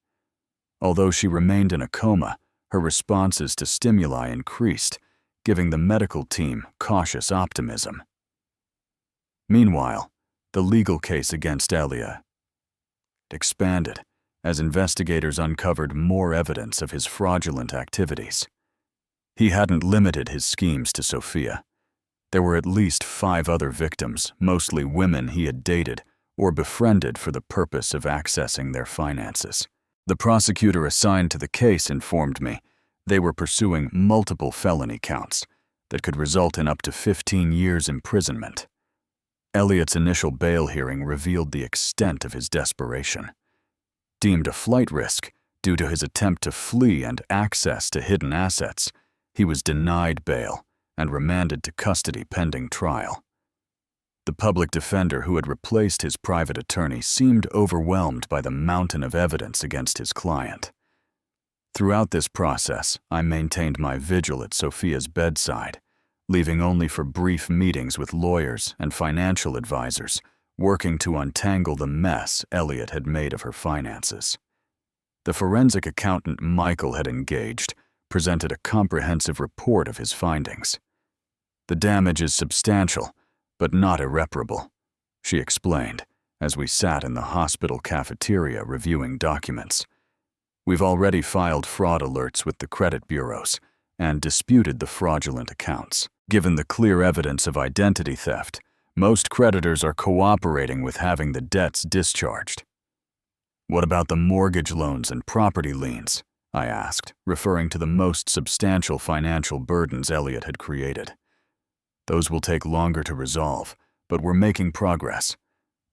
Although she remained in a coma, her responses to stimuli increased, giving the medical team cautious optimism. Meanwhile, the legal case against Elliott expanded as investigators uncovered more evidence of his fraudulent activities. He hadn't limited his schemes to Sophia. There were at least 5 other victims, mostly women he had dated or befriended for the purpose of accessing their finances. The prosecutor assigned to the case informed me they were pursuing multiple felony counts that could result in up to 15 years imprisonment. Elliott's initial bail hearing revealed the extent of his desperation. Deemed a flight risk due to his attempt to flee and access to hidden assets, he was denied bail and remanded to custody pending trial. The public defender who had replaced his private attorney seemed overwhelmed by the mountain of evidence against his client. Throughout this process, I maintained my vigil at Sophia's bedside, leaving only for brief meetings with lawyers and financial advisors, working to untangle the mess Elliott had made of her finances. The forensic accountant Michael had engaged presented a comprehensive report of his findings. "The damage is substantial, but not irreparable, she explained as we sat in the hospital cafeteria reviewing documents. We've already filed fraud alerts with the credit bureaus and disputed the fraudulent accounts. Given the clear evidence of identity theft, most creditors are cooperating with having the debts discharged. What about the mortgage loans and property liens? I asked, referring to the most substantial financial burdens Elliott had created. Those will take longer to resolve, but we're making progress.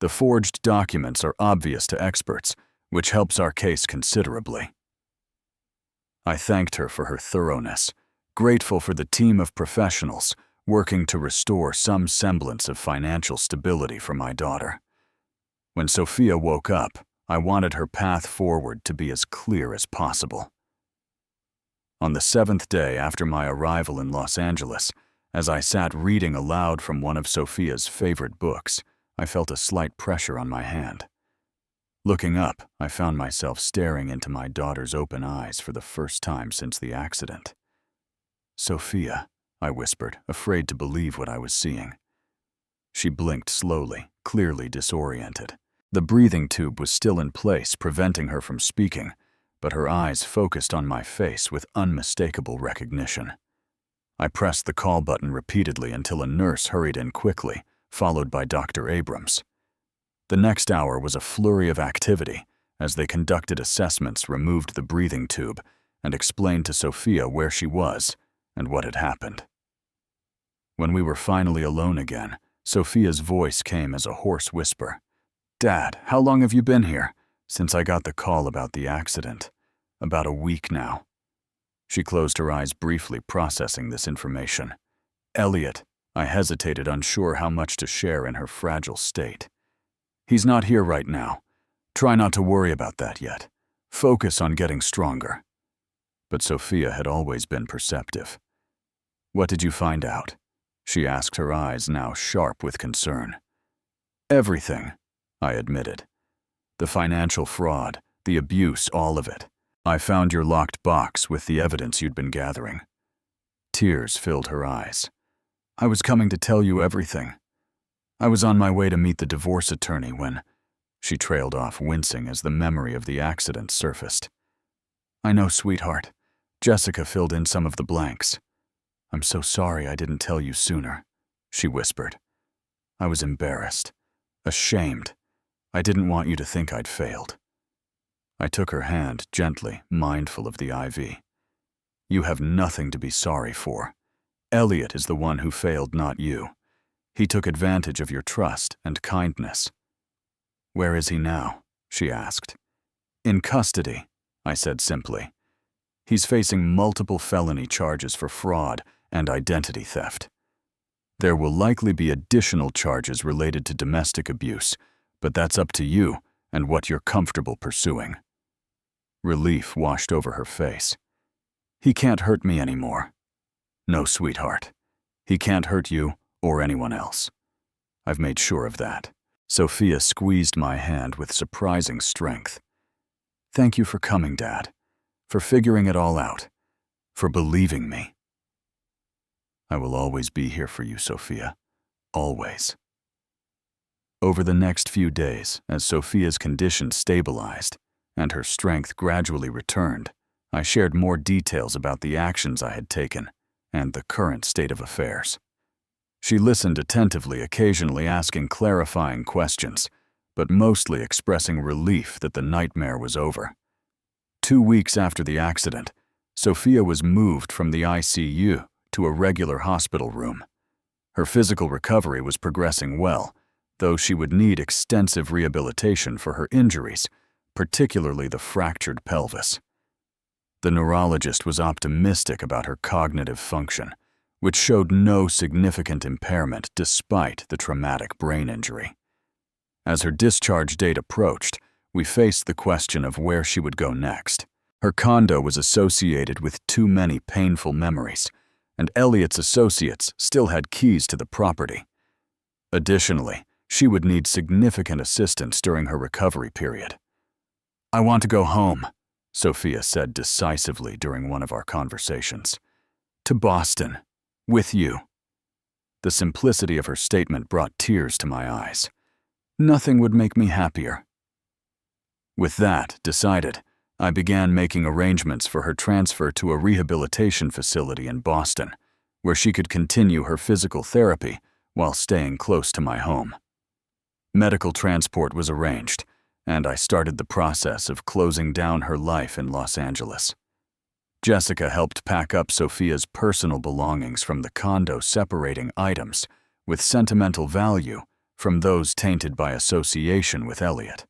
The forged documents are obvious to experts, which helps our case considerably. I thanked her for her thoroughness, grateful for the team of professionals working to restore some semblance of financial stability for my daughter. When Sophia woke up, I wanted her path forward to be as clear as possible. On the 7th day after my arrival in Los Angeles, as I sat reading aloud from one of Sophia's favorite books, I felt a slight pressure on my hand. Looking up, I found myself staring into my daughter's open eyes for the first time since the accident. "Sophia," I whispered, afraid to believe what I was seeing. She blinked slowly, clearly disoriented. The breathing tube was still in place, preventing her from speaking, but her eyes focused on my face with unmistakable recognition. I pressed the call button repeatedly until a nurse hurried in quickly, followed by Dr. Abrams. The next hour was a flurry of activity as they conducted assessments, removed the breathing tube, and explained to Sophia where she was and what had happened. When we were finally alone again, Sophia's voice came as a hoarse whisper. "Dad, how long have you been here?" "Since I got the call about the accident. About a week now." She closed her eyes briefly, processing this information. "Elliott," I hesitated, unsure how much to share in her fragile state. "He's not here right now. Try not to worry about that yet. Focus on getting stronger." But Sophia had always been perceptive. "What did you find out?" she asked, her eyes now sharp with concern. "Everything," I admitted. "The financial fraud, the abuse, all of it. I found your locked box with the evidence you'd been gathering." Tears filled her eyes. "I was coming to tell you everything. I was on my way to meet the divorce attorney when—" She trailed off, wincing as the memory of the accident surfaced. "I know, sweetheart. Jessica filled in some of the blanks. I'm so sorry I didn't tell you sooner," she whispered. "I was embarrassed, ashamed. I didn't want you to think I'd failed." I took her hand gently, mindful of the IV. "You have nothing to be sorry for. Elliott is the one who failed, not you. He took advantage of your trust and kindness." "Where is he now?" she asked. "In custody," I said simply. "He's facing multiple felony charges for fraud and identity theft. There will likely be additional charges related to domestic abuse, but that's up to you and what you're comfortable pursuing." Relief washed over her face. "He can't hurt me anymore." "No, sweetheart. He can't hurt you or anyone else. I've made sure of that." Sophia squeezed my hand with surprising strength. "Thank you for coming, Dad, for figuring it all out, for believing me." "I will always be here for you, Sophia. Always." Over the next few days, as Sophia's condition stabilized and her strength gradually returned, I shared more details about the actions I had taken and the current state of affairs. She listened attentively, occasionally asking clarifying questions, but mostly expressing relief that the nightmare was over. 2 weeks after the accident, Sophia was moved from the ICU to a regular hospital room. Her physical recovery was progressing well, though she would need extensive rehabilitation for her injuries, particularly the fractured pelvis. The neurologist was optimistic about her cognitive function, which showed no significant impairment despite the traumatic brain injury. As her discharge date approached, we faced the question of where she would go next. Her condo was associated with too many painful memories, and Elliott's associates still had keys to the property. Additionally, she would need significant assistance during her recovery period. "I want to go home," Sophia said decisively during one of our conversations. "To Boston. With you." The simplicity of her statement brought tears to my eyes. Nothing would make me happier. With that decided, I began making arrangements for her transfer to a rehabilitation facility in Boston, where she could continue her physical therapy while staying close to my home. Medical transport was arranged, and I started the process of closing down her life in Los Angeles. Jessica helped pack up Sophia's personal belongings from the condo, separating items with sentimental value from those tainted by association with Elliott.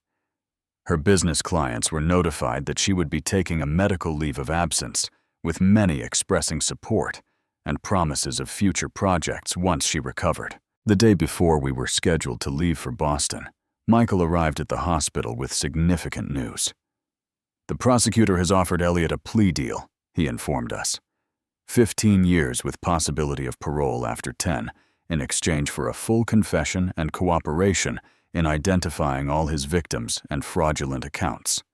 Her business clients were notified that she would be taking a medical leave of absence, with many expressing support and promises of future projects once she recovered. The day before we were scheduled to leave for Boston, Michael arrived at the hospital with significant news. "The prosecutor has offered Elliott a plea deal," he informed us. 15 years with possibility of parole after 10, in exchange for a full confession and cooperation in identifying all his victims and fraudulent accounts.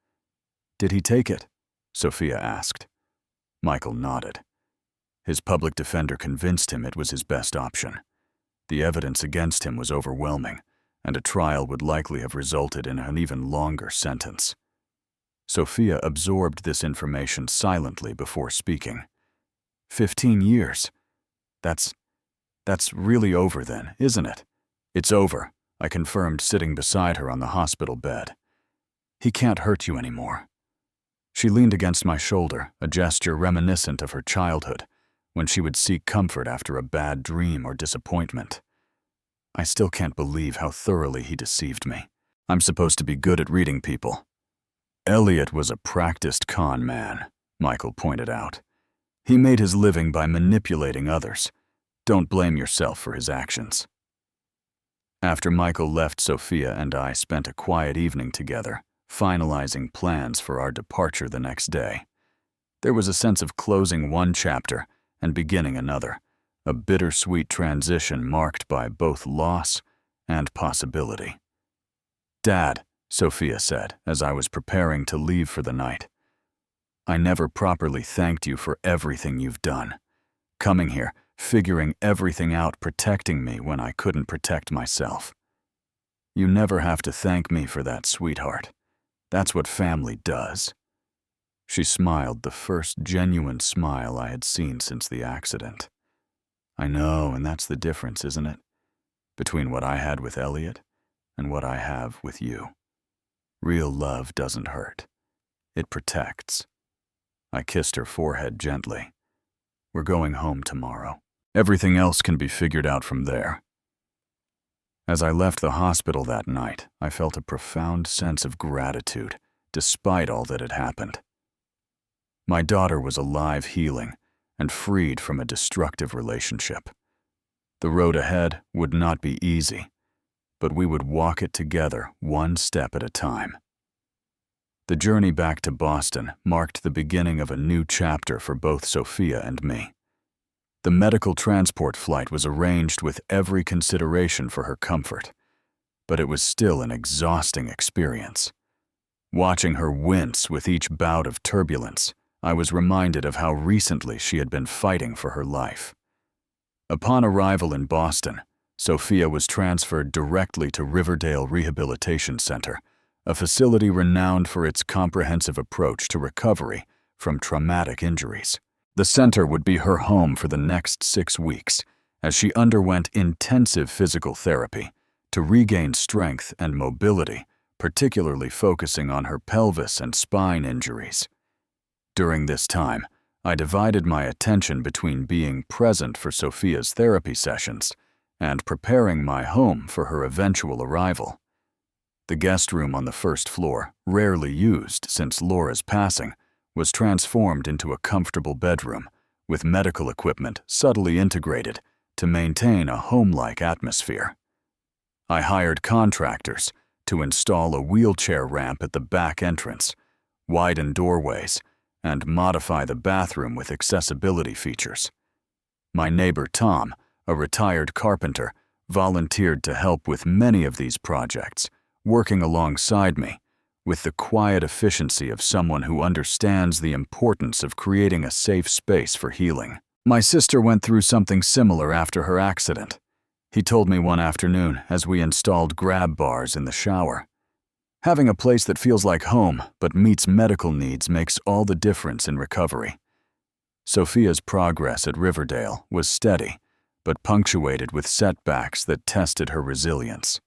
"Did he take it?" Sophia asked. Michael nodded. His public defender convinced him it was his best option. The evidence against him was overwhelming, and a trial would likely have resulted in an even longer sentence. Sophia absorbed this information silently before speaking. 15 years? That's really over then, isn't it? "It's over," I confirmed, sitting beside her on the hospital bed. "He can't hurt you anymore." She leaned against my shoulder, a gesture reminiscent of her childhood, when she would seek comfort after a bad dream or disappointment. I still can't believe how thoroughly he deceived me. I'm supposed to be good at reading people. Elliott was a practiced con man, Michael pointed out. He made his living by manipulating others. Don't blame yourself for his actions. After Michael left, Sophia and I spent a quiet evening together, finalizing plans for our departure the next day. There was a sense of closing one chapter and beginning another, a bittersweet transition marked by both loss and possibility. "Dad," Sophia said as I was preparing to leave for the night, "I never properly thanked you for everything you've done. Coming here, figuring everything out, protecting me when I couldn't protect myself. You never have to thank me for that, sweetheart. That's what family does." She smiled, the first genuine smile I had seen since the accident. "I know, and that's the difference, isn't it? Between what I had with Elliott and what I have with you. Real love doesn't hurt. It protects." I kissed her forehead gently. "We're going home tomorrow. Everything else can be figured out from there." As I left the hospital that night, I felt a profound sense of gratitude, despite all that had happened. My daughter was alive, healing, and freed from a destructive relationship. The road ahead would not be easy, but we would walk it together, one step at a time. The journey back to Boston marked the beginning of a new chapter for both Sophia and me. The medical transport flight was arranged with every consideration for her comfort, but it was still an exhausting experience. Watching her wince with each bout of turbulence, I was reminded of how recently she had been fighting for her life. Upon arrival in Boston, Sophia was transferred directly to Riverdale Rehabilitation Center, a facility renowned for its comprehensive approach to recovery from traumatic injuries. The center would be her home for the next 6 weeks, as she underwent intensive physical therapy to regain strength and mobility, particularly focusing on her pelvis and spine injuries. During this time, I divided my attention between being present for Sophia's therapy sessions and preparing my home for her eventual arrival. The guest room on the first floor, rarely used since Laura's passing, was transformed into a comfortable bedroom with medical equipment subtly integrated to maintain a home-like atmosphere. I hired contractors to install a wheelchair ramp at the back entrance, widen doorways, and modify the bathroom with accessibility features. My neighbor Tom, a retired carpenter, volunteered to help with many of these projects, working alongside me with the quiet efficiency of someone who understands the importance of creating a safe space for healing. My sister went through something similar after her accident, He told me one afternoon as we installed grab bars in the shower. Having a place that feels like home but meets medical needs makes all the difference in recovery. Sophia's progress at Riverdale was steady, but punctuated with setbacks that tested her resilience.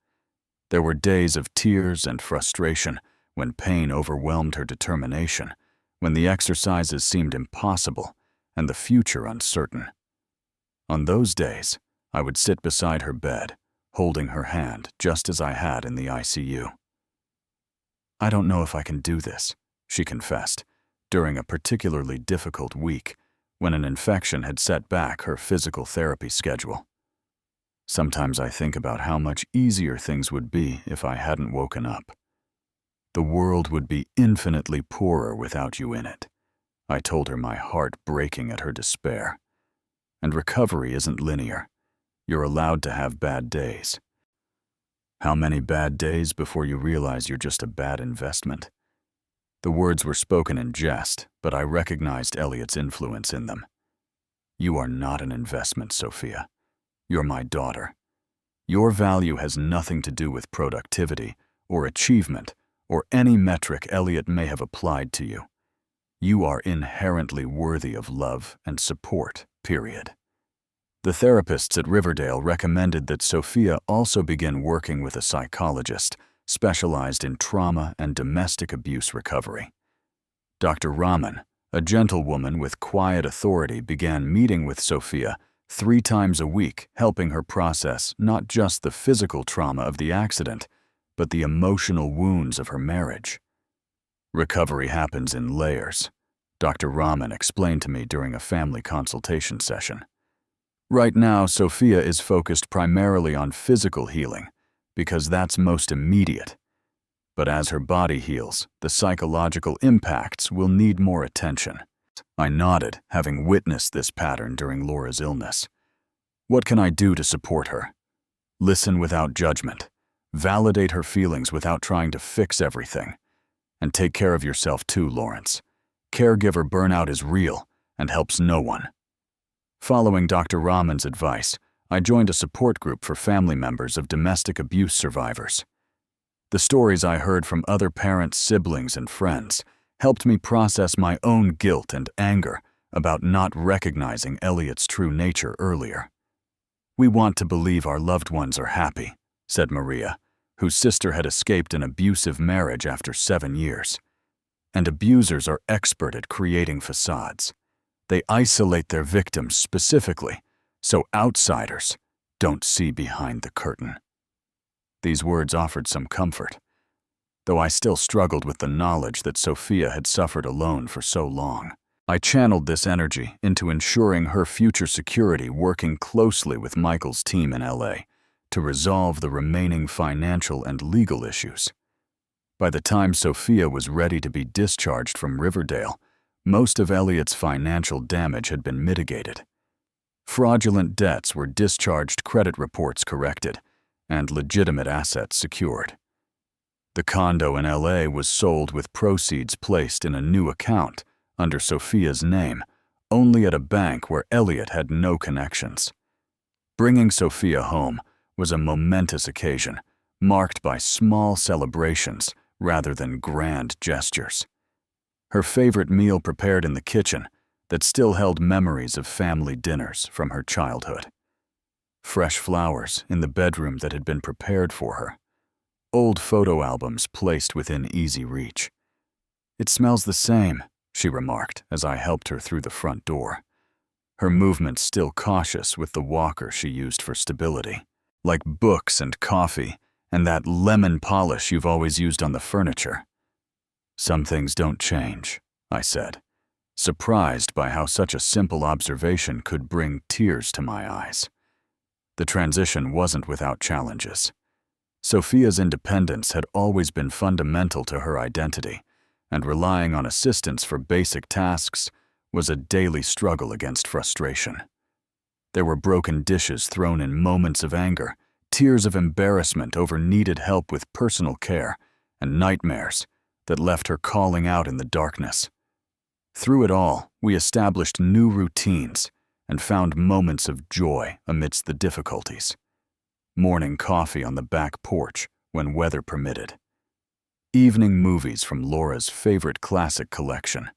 There were days of tears and frustration when pain overwhelmed her determination, when the exercises seemed impossible and the future uncertain. On those days, I would sit beside her bed, holding her hand just as I had in the ICU. "I don't know if I can do this," she confessed, during a particularly difficult week when an infection had set back her physical therapy schedule. "Sometimes I think about how much easier things would be if I hadn't woken up. The world would be infinitely poorer without you in it," I told her, my heart breaking at her despair. "And recovery isn't linear. You're allowed to have bad days. How many bad days before you realize you're just a bad investment?" The words were spoken in jest, but I recognized Elliott's influence in them. "You are not an investment, Sophia. You're my daughter. Your value has nothing to do with productivity or achievement or any metric Elliott may have applied to you. You are inherently worthy of love and support, period." The therapists at Riverdale recommended that Sophia also begin working with a psychologist specialized in trauma and domestic abuse recovery. Dr. Rahman, a gentlewoman with quiet authority, began meeting with Sophia 3 times a week, helping her process not just the physical trauma of the accident, but the emotional wounds of her marriage. "Recovery happens in layers," Dr. Rahman explained to me during a family consultation session. "Right now, Sophia is focused primarily on physical healing, because that's most immediate. But as her body heals, the psychological impacts will need more attention." I nodded, having witnessed this pattern during Laura's illness. "What can I do to support her?" "Listen without judgment. Validate her feelings without trying to fix everything. And take care of yourself too, Lawrence. Caregiver burnout is real and helps no one." Following Dr. Rahman's advice, I joined a support group for family members of domestic abuse survivors. The stories I heard from other parents, siblings, and friends helped me process my own guilt and anger about not recognizing Elliott's true nature earlier. "We want to believe our loved ones are happy," said Maria, whose sister had escaped an abusive marriage after 7 years. "And abusers are expert at creating facades. They isolate their victims specifically, so outsiders don't see behind the curtain." These words offered some comfort, though I still struggled with the knowledge that Sophia had suffered alone for so long. I channeled this energy into ensuring her future security, working closely with Michael's team in LA to resolve the remaining financial and legal issues. By the time Sophia was ready to be discharged from Riverdale, most of Elliott's financial damage had been mitigated. Fraudulent debts were discharged, credit reports corrected, and legitimate assets secured. The condo in LA was sold with proceeds placed in a new account under Sophia's name, only at a bank where Elliott had no connections. Bringing Sophia home was a momentous occasion, marked by small celebrations rather than grand gestures. Her favorite meal prepared in the kitchen that still held memories of family dinners from her childhood. Fresh flowers in the bedroom that had been prepared for her. Old photo albums placed within easy reach. "It smells the same," she remarked as I helped her through the front door. Her movements still cautious with the walker she used for stability. "Like books and coffee and that lemon polish you've always used on the furniture." "Some things don't change," I said, surprised by how such a simple observation could bring tears to my eyes. The transition wasn't without challenges. Sophia's independence had always been fundamental to her identity, and relying on assistance for basic tasks was a daily struggle against frustration. There were broken dishes thrown in moments of anger, tears of embarrassment over needed help with personal care, and nightmares that left her calling out in the darkness. Through it all, we established new routines and found moments of joy amidst the difficulties. morning coffee on the back porch when weather permitted, evening movies from Laura's favorite classic collection,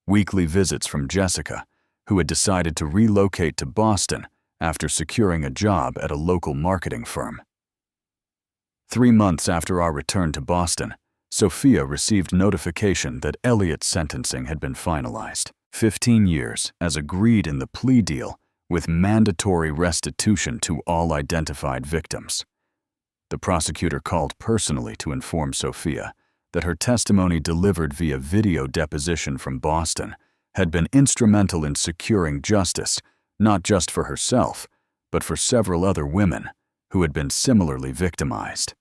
weekly visits from Jessica, who had decided to relocate to Boston after securing a job at a local marketing firm. 3 months after our return to Boston, Sophia received notification that Elliott's sentencing had been finalized. 15 years, as agreed in the plea deal, with mandatory restitution to all identified victims. The prosecutor called personally to inform Sophia that her testimony delivered via video deposition from Boston had been instrumental in securing justice, not just for herself, but for several other women who had been similarly victimized.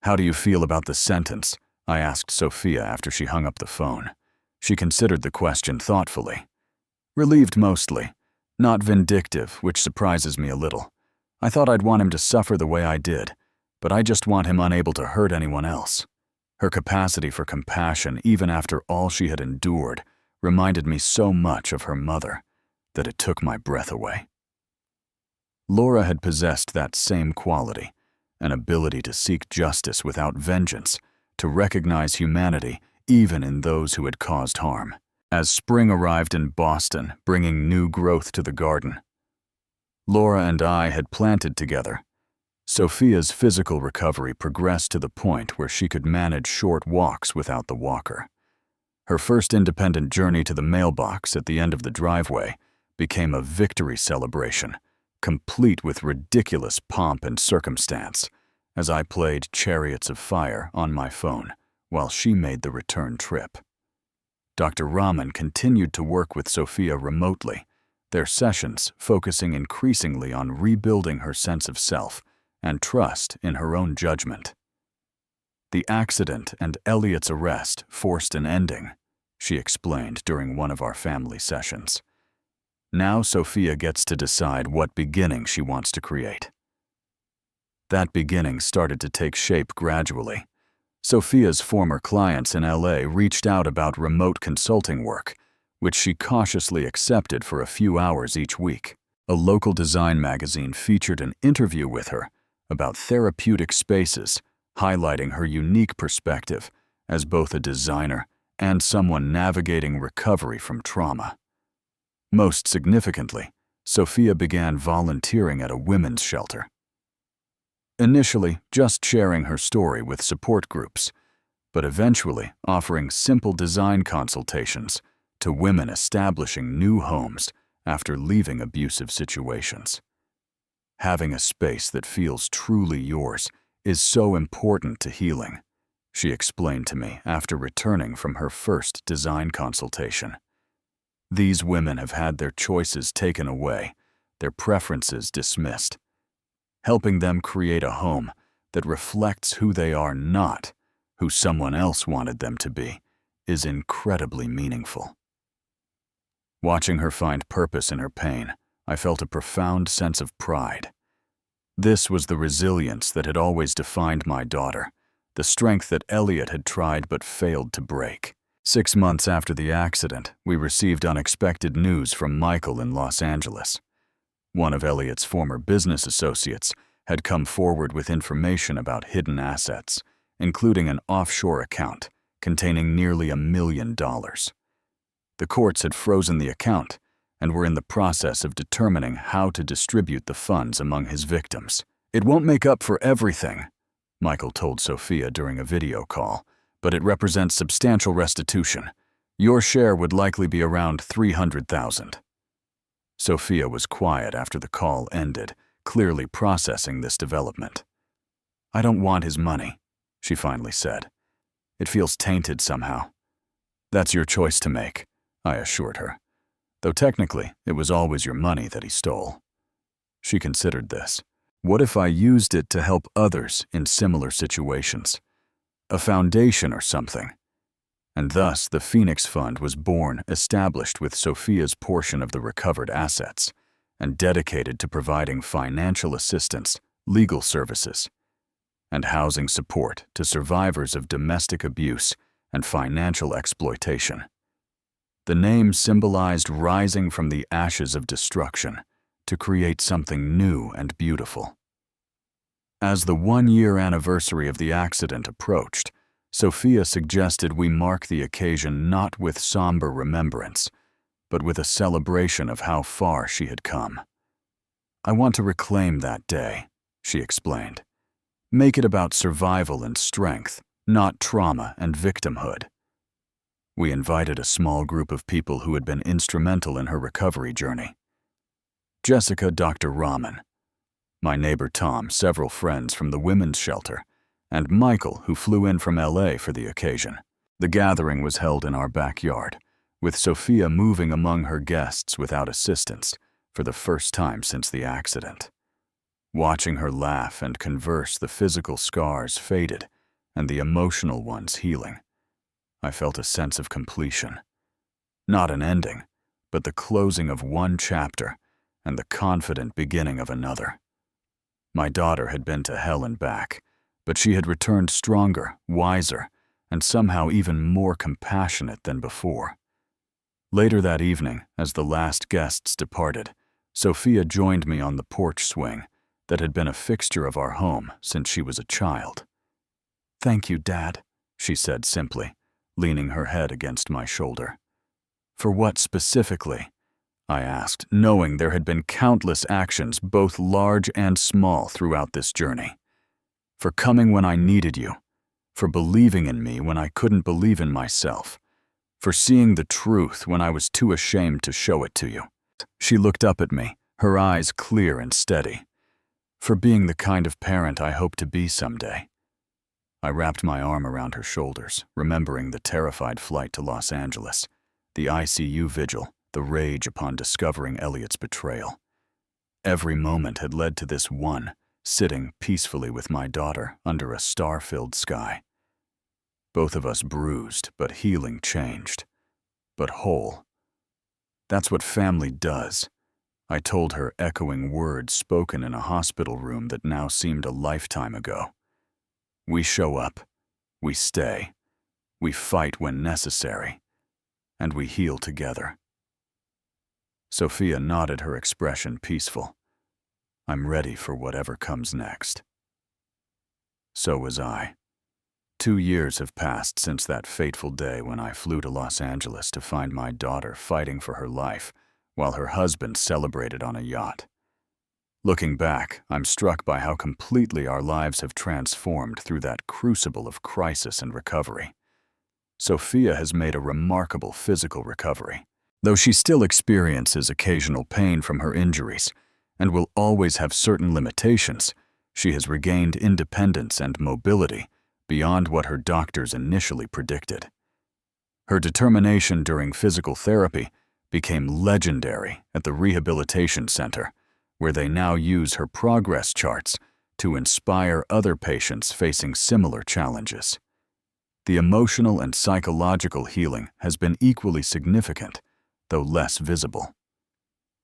"How do you feel about the sentence?" I asked Sophia after she hung up the phone. She considered the question thoughtfully. "Relieved mostly. Not vindictive, which surprises me a little. I thought I'd want him to suffer the way I did, but I just want him unable to hurt anyone else." Her capacity for compassion, even after all she had endured, reminded me so much of her mother that it took my breath away. Laura had possessed that same quality, an ability to seek justice without vengeance, to recognize humanity even in those who had caused harm. As spring arrived in Boston, bringing new growth to the garden, Laura and I had planted together. Sophia's physical recovery progressed to the point where she could manage short walks without the walker. Her first independent journey to the mailbox at the end of the driveway became a victory celebration, complete with ridiculous pomp and circumstance, as I played Chariots of Fire on my phone while she made the return trip. Dr. Rahman continued to work with Sophia remotely, their sessions focusing increasingly on rebuilding her sense of self and trust in her own judgment. "The accident and Elliott's arrest forced an ending," she explained during one of our family sessions. "Now Sophia gets to decide what beginning she wants to create." That beginning started to take shape gradually. Sophia's former clients in LA reached out about remote consulting work, which she cautiously accepted for a few hours each week. A local design magazine featured an interview with her about therapeutic spaces, highlighting her unique perspective as both a designer and someone navigating recovery from trauma. Most significantly, Sophia began volunteering at a women's shelter. Initially, just sharing her story with support groups, but eventually offering simple design consultations to women establishing new homes after leaving abusive situations. "Having a space that feels truly yours is so important to healing," she explained to me after returning from her first design consultation. "These women have had their choices taken away, their preferences dismissed. Helping them create a home that reflects who they are, not who someone else wanted them to be, is incredibly meaningful." Watching her find purpose in her pain, I felt a profound sense of pride. This was the resilience that had always defined my daughter, the strength that Elliott had tried but failed to break. 6 months after the accident, we received unexpected news from Michael in Los Angeles. One of Elliott's former business associates had come forward with information about hidden assets, including an offshore account containing nearly $1 million. The courts had frozen the account and were in the process of determining how to distribute the funds among his victims. "It won't make up for everything," Michael told Sophia during a video call, "but it represents substantial restitution. Your share would likely be around $300,000. Sophia was quiet after the call ended, clearly processing this development. "I don't want his money," she finally said. "It feels tainted somehow." "That's your choice to make," I assured her, though technically it was always your money that he stole. She considered this. "What if I used it to help others in similar situations? A foundation or something?" And thus the Phoenix Fund was born, established with Sophia's portion of the recovered assets, and dedicated to providing financial assistance, legal services, and housing support to survivors of domestic abuse and financial exploitation. The name symbolized rising from the ashes of destruction, to create something new and beautiful. As the 1-year anniversary of the accident approached, Sophia suggested we mark the occasion not with somber remembrance, but with a celebration of how far she had come. "I want to reclaim that day," she explained. "Make it about survival and strength, not trauma and victimhood." We invited a small group of people who had been instrumental in her recovery journey. Jessica, Dr. Rahman, my neighbor Tom, several friends from the women's shelter, and Michael, who flew in from LA for the occasion. The gathering was held in our backyard, with Sophia moving among her guests without assistance for the first time since the accident. Watching her laugh and converse, the physical scars faded and the emotional ones healing. I felt a sense of completion. Not an ending, but the closing of one chapter and the confident beginning of another. My daughter had been to hell and back, but she had returned stronger, wiser, and somehow even more compassionate than before. Later that evening, as the last guests departed, Sophia joined me on the porch swing that had been a fixture of our home since she was a child. "Thank you, Dad," she said simply, leaning her head against my shoulder. "For what specifically?" I asked, knowing there had been countless actions, both large and small, throughout this journey. "For coming when I needed you, for believing in me when I couldn't believe in myself, for seeing the truth when I was too ashamed to show it to you." She looked up at me, her eyes clear and steady. "For being the kind of parent I hope to be someday." I wrapped my arm around her shoulders, remembering the terrified flight to Los Angeles, the ICU vigil, the rage upon discovering Elliott's betrayal. Every moment had led to this one, sitting peacefully with my daughter under a star-filled sky. Both of us bruised, but healing, changed, but whole. "That's what family does," I told her, echoing words spoken in a hospital room that now seemed a lifetime ago. "We show up, we stay, we fight when necessary, and we heal together." Sophia nodded, her expression peaceful. "I'm ready for whatever comes next." So was I. 2 years have passed since that fateful day when I flew to Los Angeles to find my daughter fighting for her life while her husband celebrated on a yacht. Looking back, I'm struck by how completely our lives have transformed through that crucible of crisis and recovery. Sophia has made a remarkable physical recovery, though she still experiences occasional pain from her injuries and will always have certain limitations. She has regained independence and mobility beyond what her doctors initially predicted. Her determination during physical therapy became legendary at the rehabilitation center, where they now use her progress charts to inspire other patients facing similar challenges. The emotional and psychological healing has been equally significant, though less visible.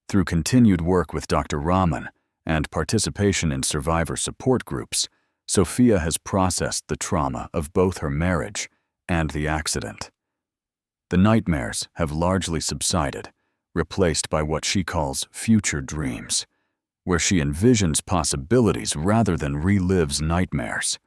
Through continued work with Dr. Rahman and participation in survivor support groups, Sophia has processed the trauma of both her marriage and the accident. The nightmares have largely subsided, replaced by what she calls future dreams, where she envisions possibilities rather than relives nightmares.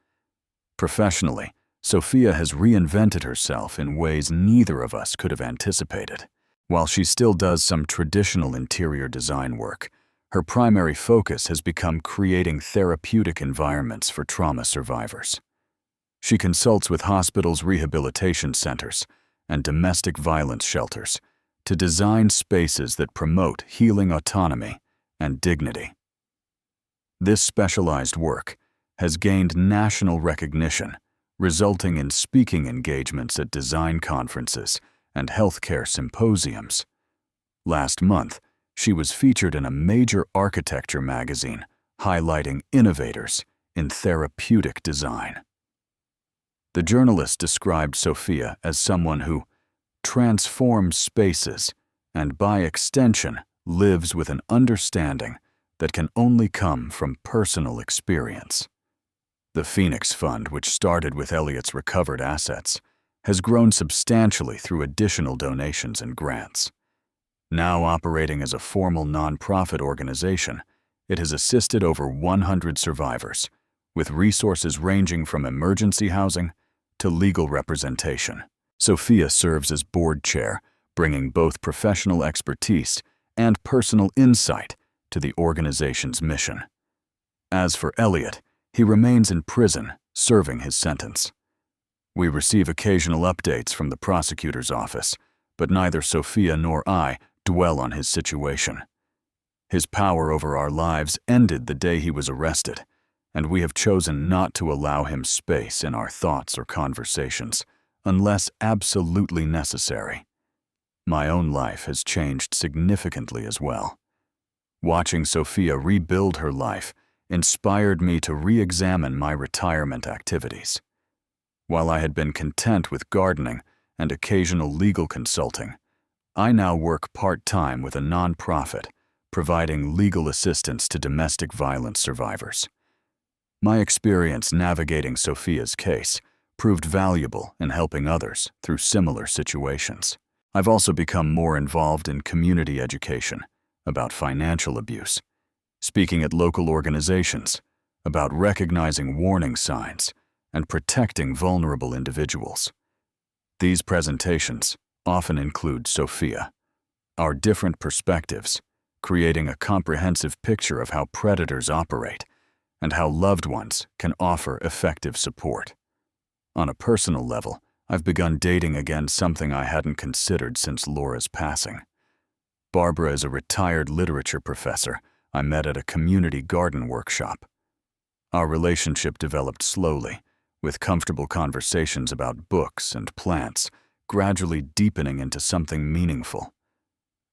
Professionally, Sophia has reinvented herself in ways neither of us could have anticipated. While she still does some traditional interior design work, her primary focus has become creating therapeutic environments for trauma survivors. She consults with hospitals, rehabilitation centers, and domestic violence shelters to design spaces that promote healing autonomy and dignity. This specialized work has gained national recognition, resulting in speaking engagements at design conferences and healthcare symposiums. Last month, she was featured in a major architecture magazine highlighting innovators in therapeutic design. The journalist described Sophia as someone who transforms spaces and, by extension, lives with an understanding that can only come from personal experience. The Phoenix Fund, which started with Elliott's recovered assets, has grown substantially through additional donations and grants. Now operating as a formal nonprofit organization, it has assisted over 100 survivors, with resources ranging from emergency housing to legal representation. Sophia serves as board chair, bringing both professional expertise and personal insight to the organization's mission. As for Elliott, he remains in prison, serving his sentence. We receive occasional updates from the prosecutor's office, but neither Sophia nor I dwell on his situation. His power over our lives ended the day he was arrested, and we have chosen not to allow him space in our thoughts or conversations, unless absolutely necessary. My own life has changed significantly as well. Watching Sophia rebuild her life inspired me to re-examine my retirement activities. While I had been content with gardening and occasional legal consulting, I now work part-time with a nonprofit, providing legal assistance to domestic violence survivors. My experience navigating Sophia's case proved valuable in helping others through similar situations. I've also become more involved in community education about financial abuse, speaking at local organizations about recognizing warning signs and protecting vulnerable individuals. These presentations often include Sophia, our different perspectives, creating a comprehensive picture of how predators operate and how loved ones can offer effective support. On a personal level, I've begun dating again, something I hadn't considered since Laura's passing. Barbara is a retired literature professor I met at a community garden workshop. Our relationship developed slowly, with comfortable conversations about books and plants, gradually deepening into something meaningful.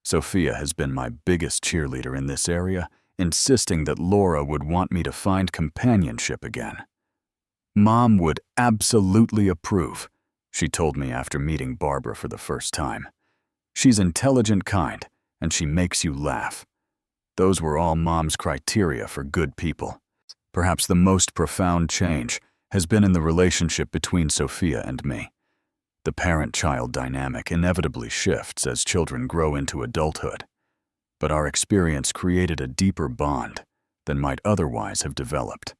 Sophia has been my biggest cheerleader in this area, insisting that Laura would want me to find companionship again. Mom would absolutely approve, she told me after meeting Barbara for the first time. She's intelligent, kind, and she makes you laugh. Those were all Mom's criteria for good people. Perhaps the most profound change has been in the relationship between Sophia and me. The parent-child dynamic inevitably shifts as children grow into adulthood, but our experience created a deeper bond than might otherwise have developed.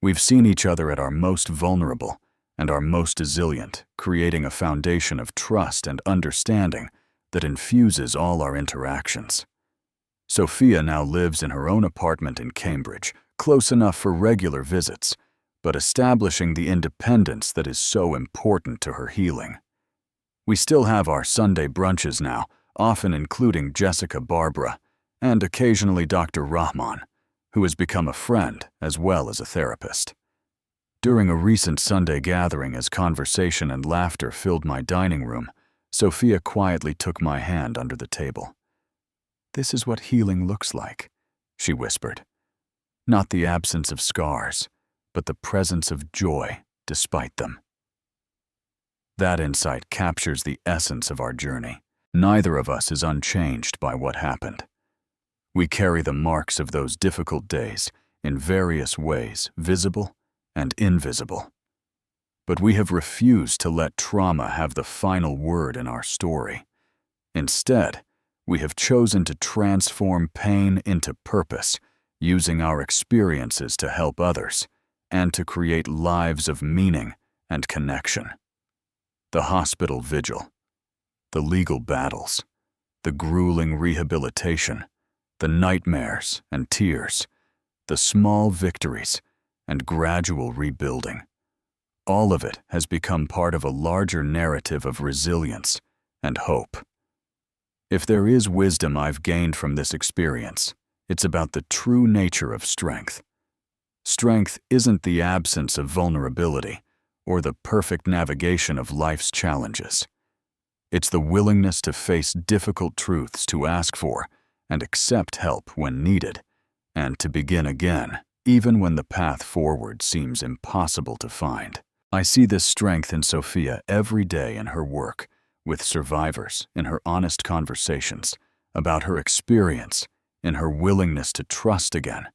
We've seen each other at our most vulnerable and our most resilient, creating a foundation of trust and understanding that infuses all our interactions. Sophia now lives in her own apartment in Cambridge, close enough for regular visits, but establishing the independence that is so important to her healing. We still have our Sunday brunches now, often including Jessica, Barbara, and occasionally Dr. Rahman, who has become a friend as well as a therapist. During a recent Sunday gathering, as conversation and laughter filled my dining room, Sophia quietly took my hand under the table. "This is what healing looks like," she whispered. "Not the absence of scars, but the presence of joy despite them." That insight captures the essence of our journey. Neither of us is unchanged by what happened. We carry the marks of those difficult days in various ways, visible and invisible. But we have refused to let trauma have the final word in our story. Instead, we have chosen to transform pain into purpose, using our experiences to help others and to create lives of meaning and connection. The hospital vigil, the legal battles, the grueling rehabilitation, the nightmares and tears, the small victories and gradual rebuilding. All of it has become part of a larger narrative of resilience and hope. If there is wisdom I've gained from this experience, it's about the true nature of strength. Strength isn't the absence of vulnerability or the perfect navigation of life's challenges. It's the willingness to face difficult truths, to ask for and accept help when needed, and to begin again, even when the path forward seems impossible to find. I see this strength in Sophia every day in her work with survivors, in her honest conversations about her experience, in her willingness to trust again,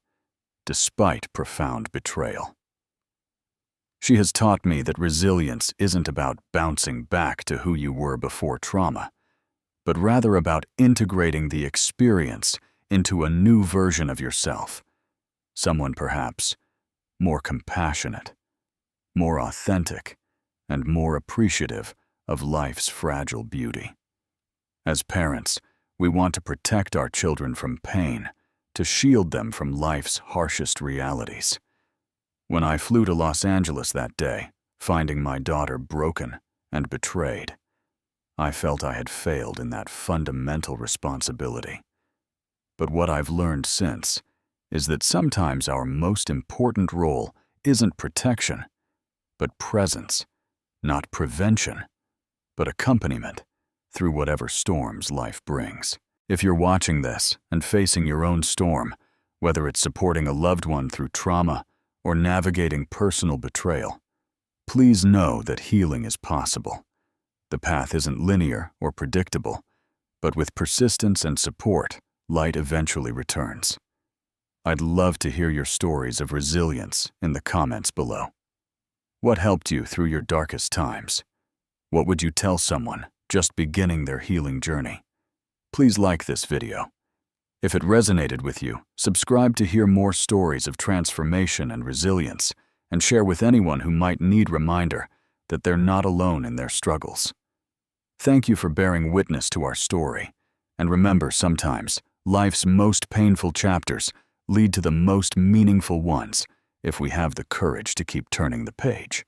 despite profound betrayal. She has taught me that resilience isn't about bouncing back to who you were before trauma, but rather about integrating the experience into a new version of yourself. Someone perhaps more compassionate, more authentic, and more appreciative of life's fragile beauty. As parents, we want to protect our children from pain, to shield them from life's harshest realities. When I flew to Los Angeles that day, finding my daughter broken and betrayed, I felt I had failed in that fundamental responsibility. But what I've learned since is that sometimes our most important role isn't protection, but presence, not prevention, but accompaniment through whatever storms life brings. If you're watching this and facing your own storm, whether it's supporting a loved one through trauma or navigating personal betrayal, please know that healing is possible. The path isn't linear or predictable, but with persistence and support, light eventually returns. I'd love to hear your stories of resilience in the comments below. What helped you through your darkest times? What would you tell someone just beginning their healing journey? Please like this video. If it resonated with you, subscribe to hear more stories of transformation and resilience, and share with anyone who might need reminder that they're not alone in their struggles. Thank you for bearing witness to our story, and remember, sometimes life's most painful chapters lead to the most meaningful ones if we have the courage to keep turning the page.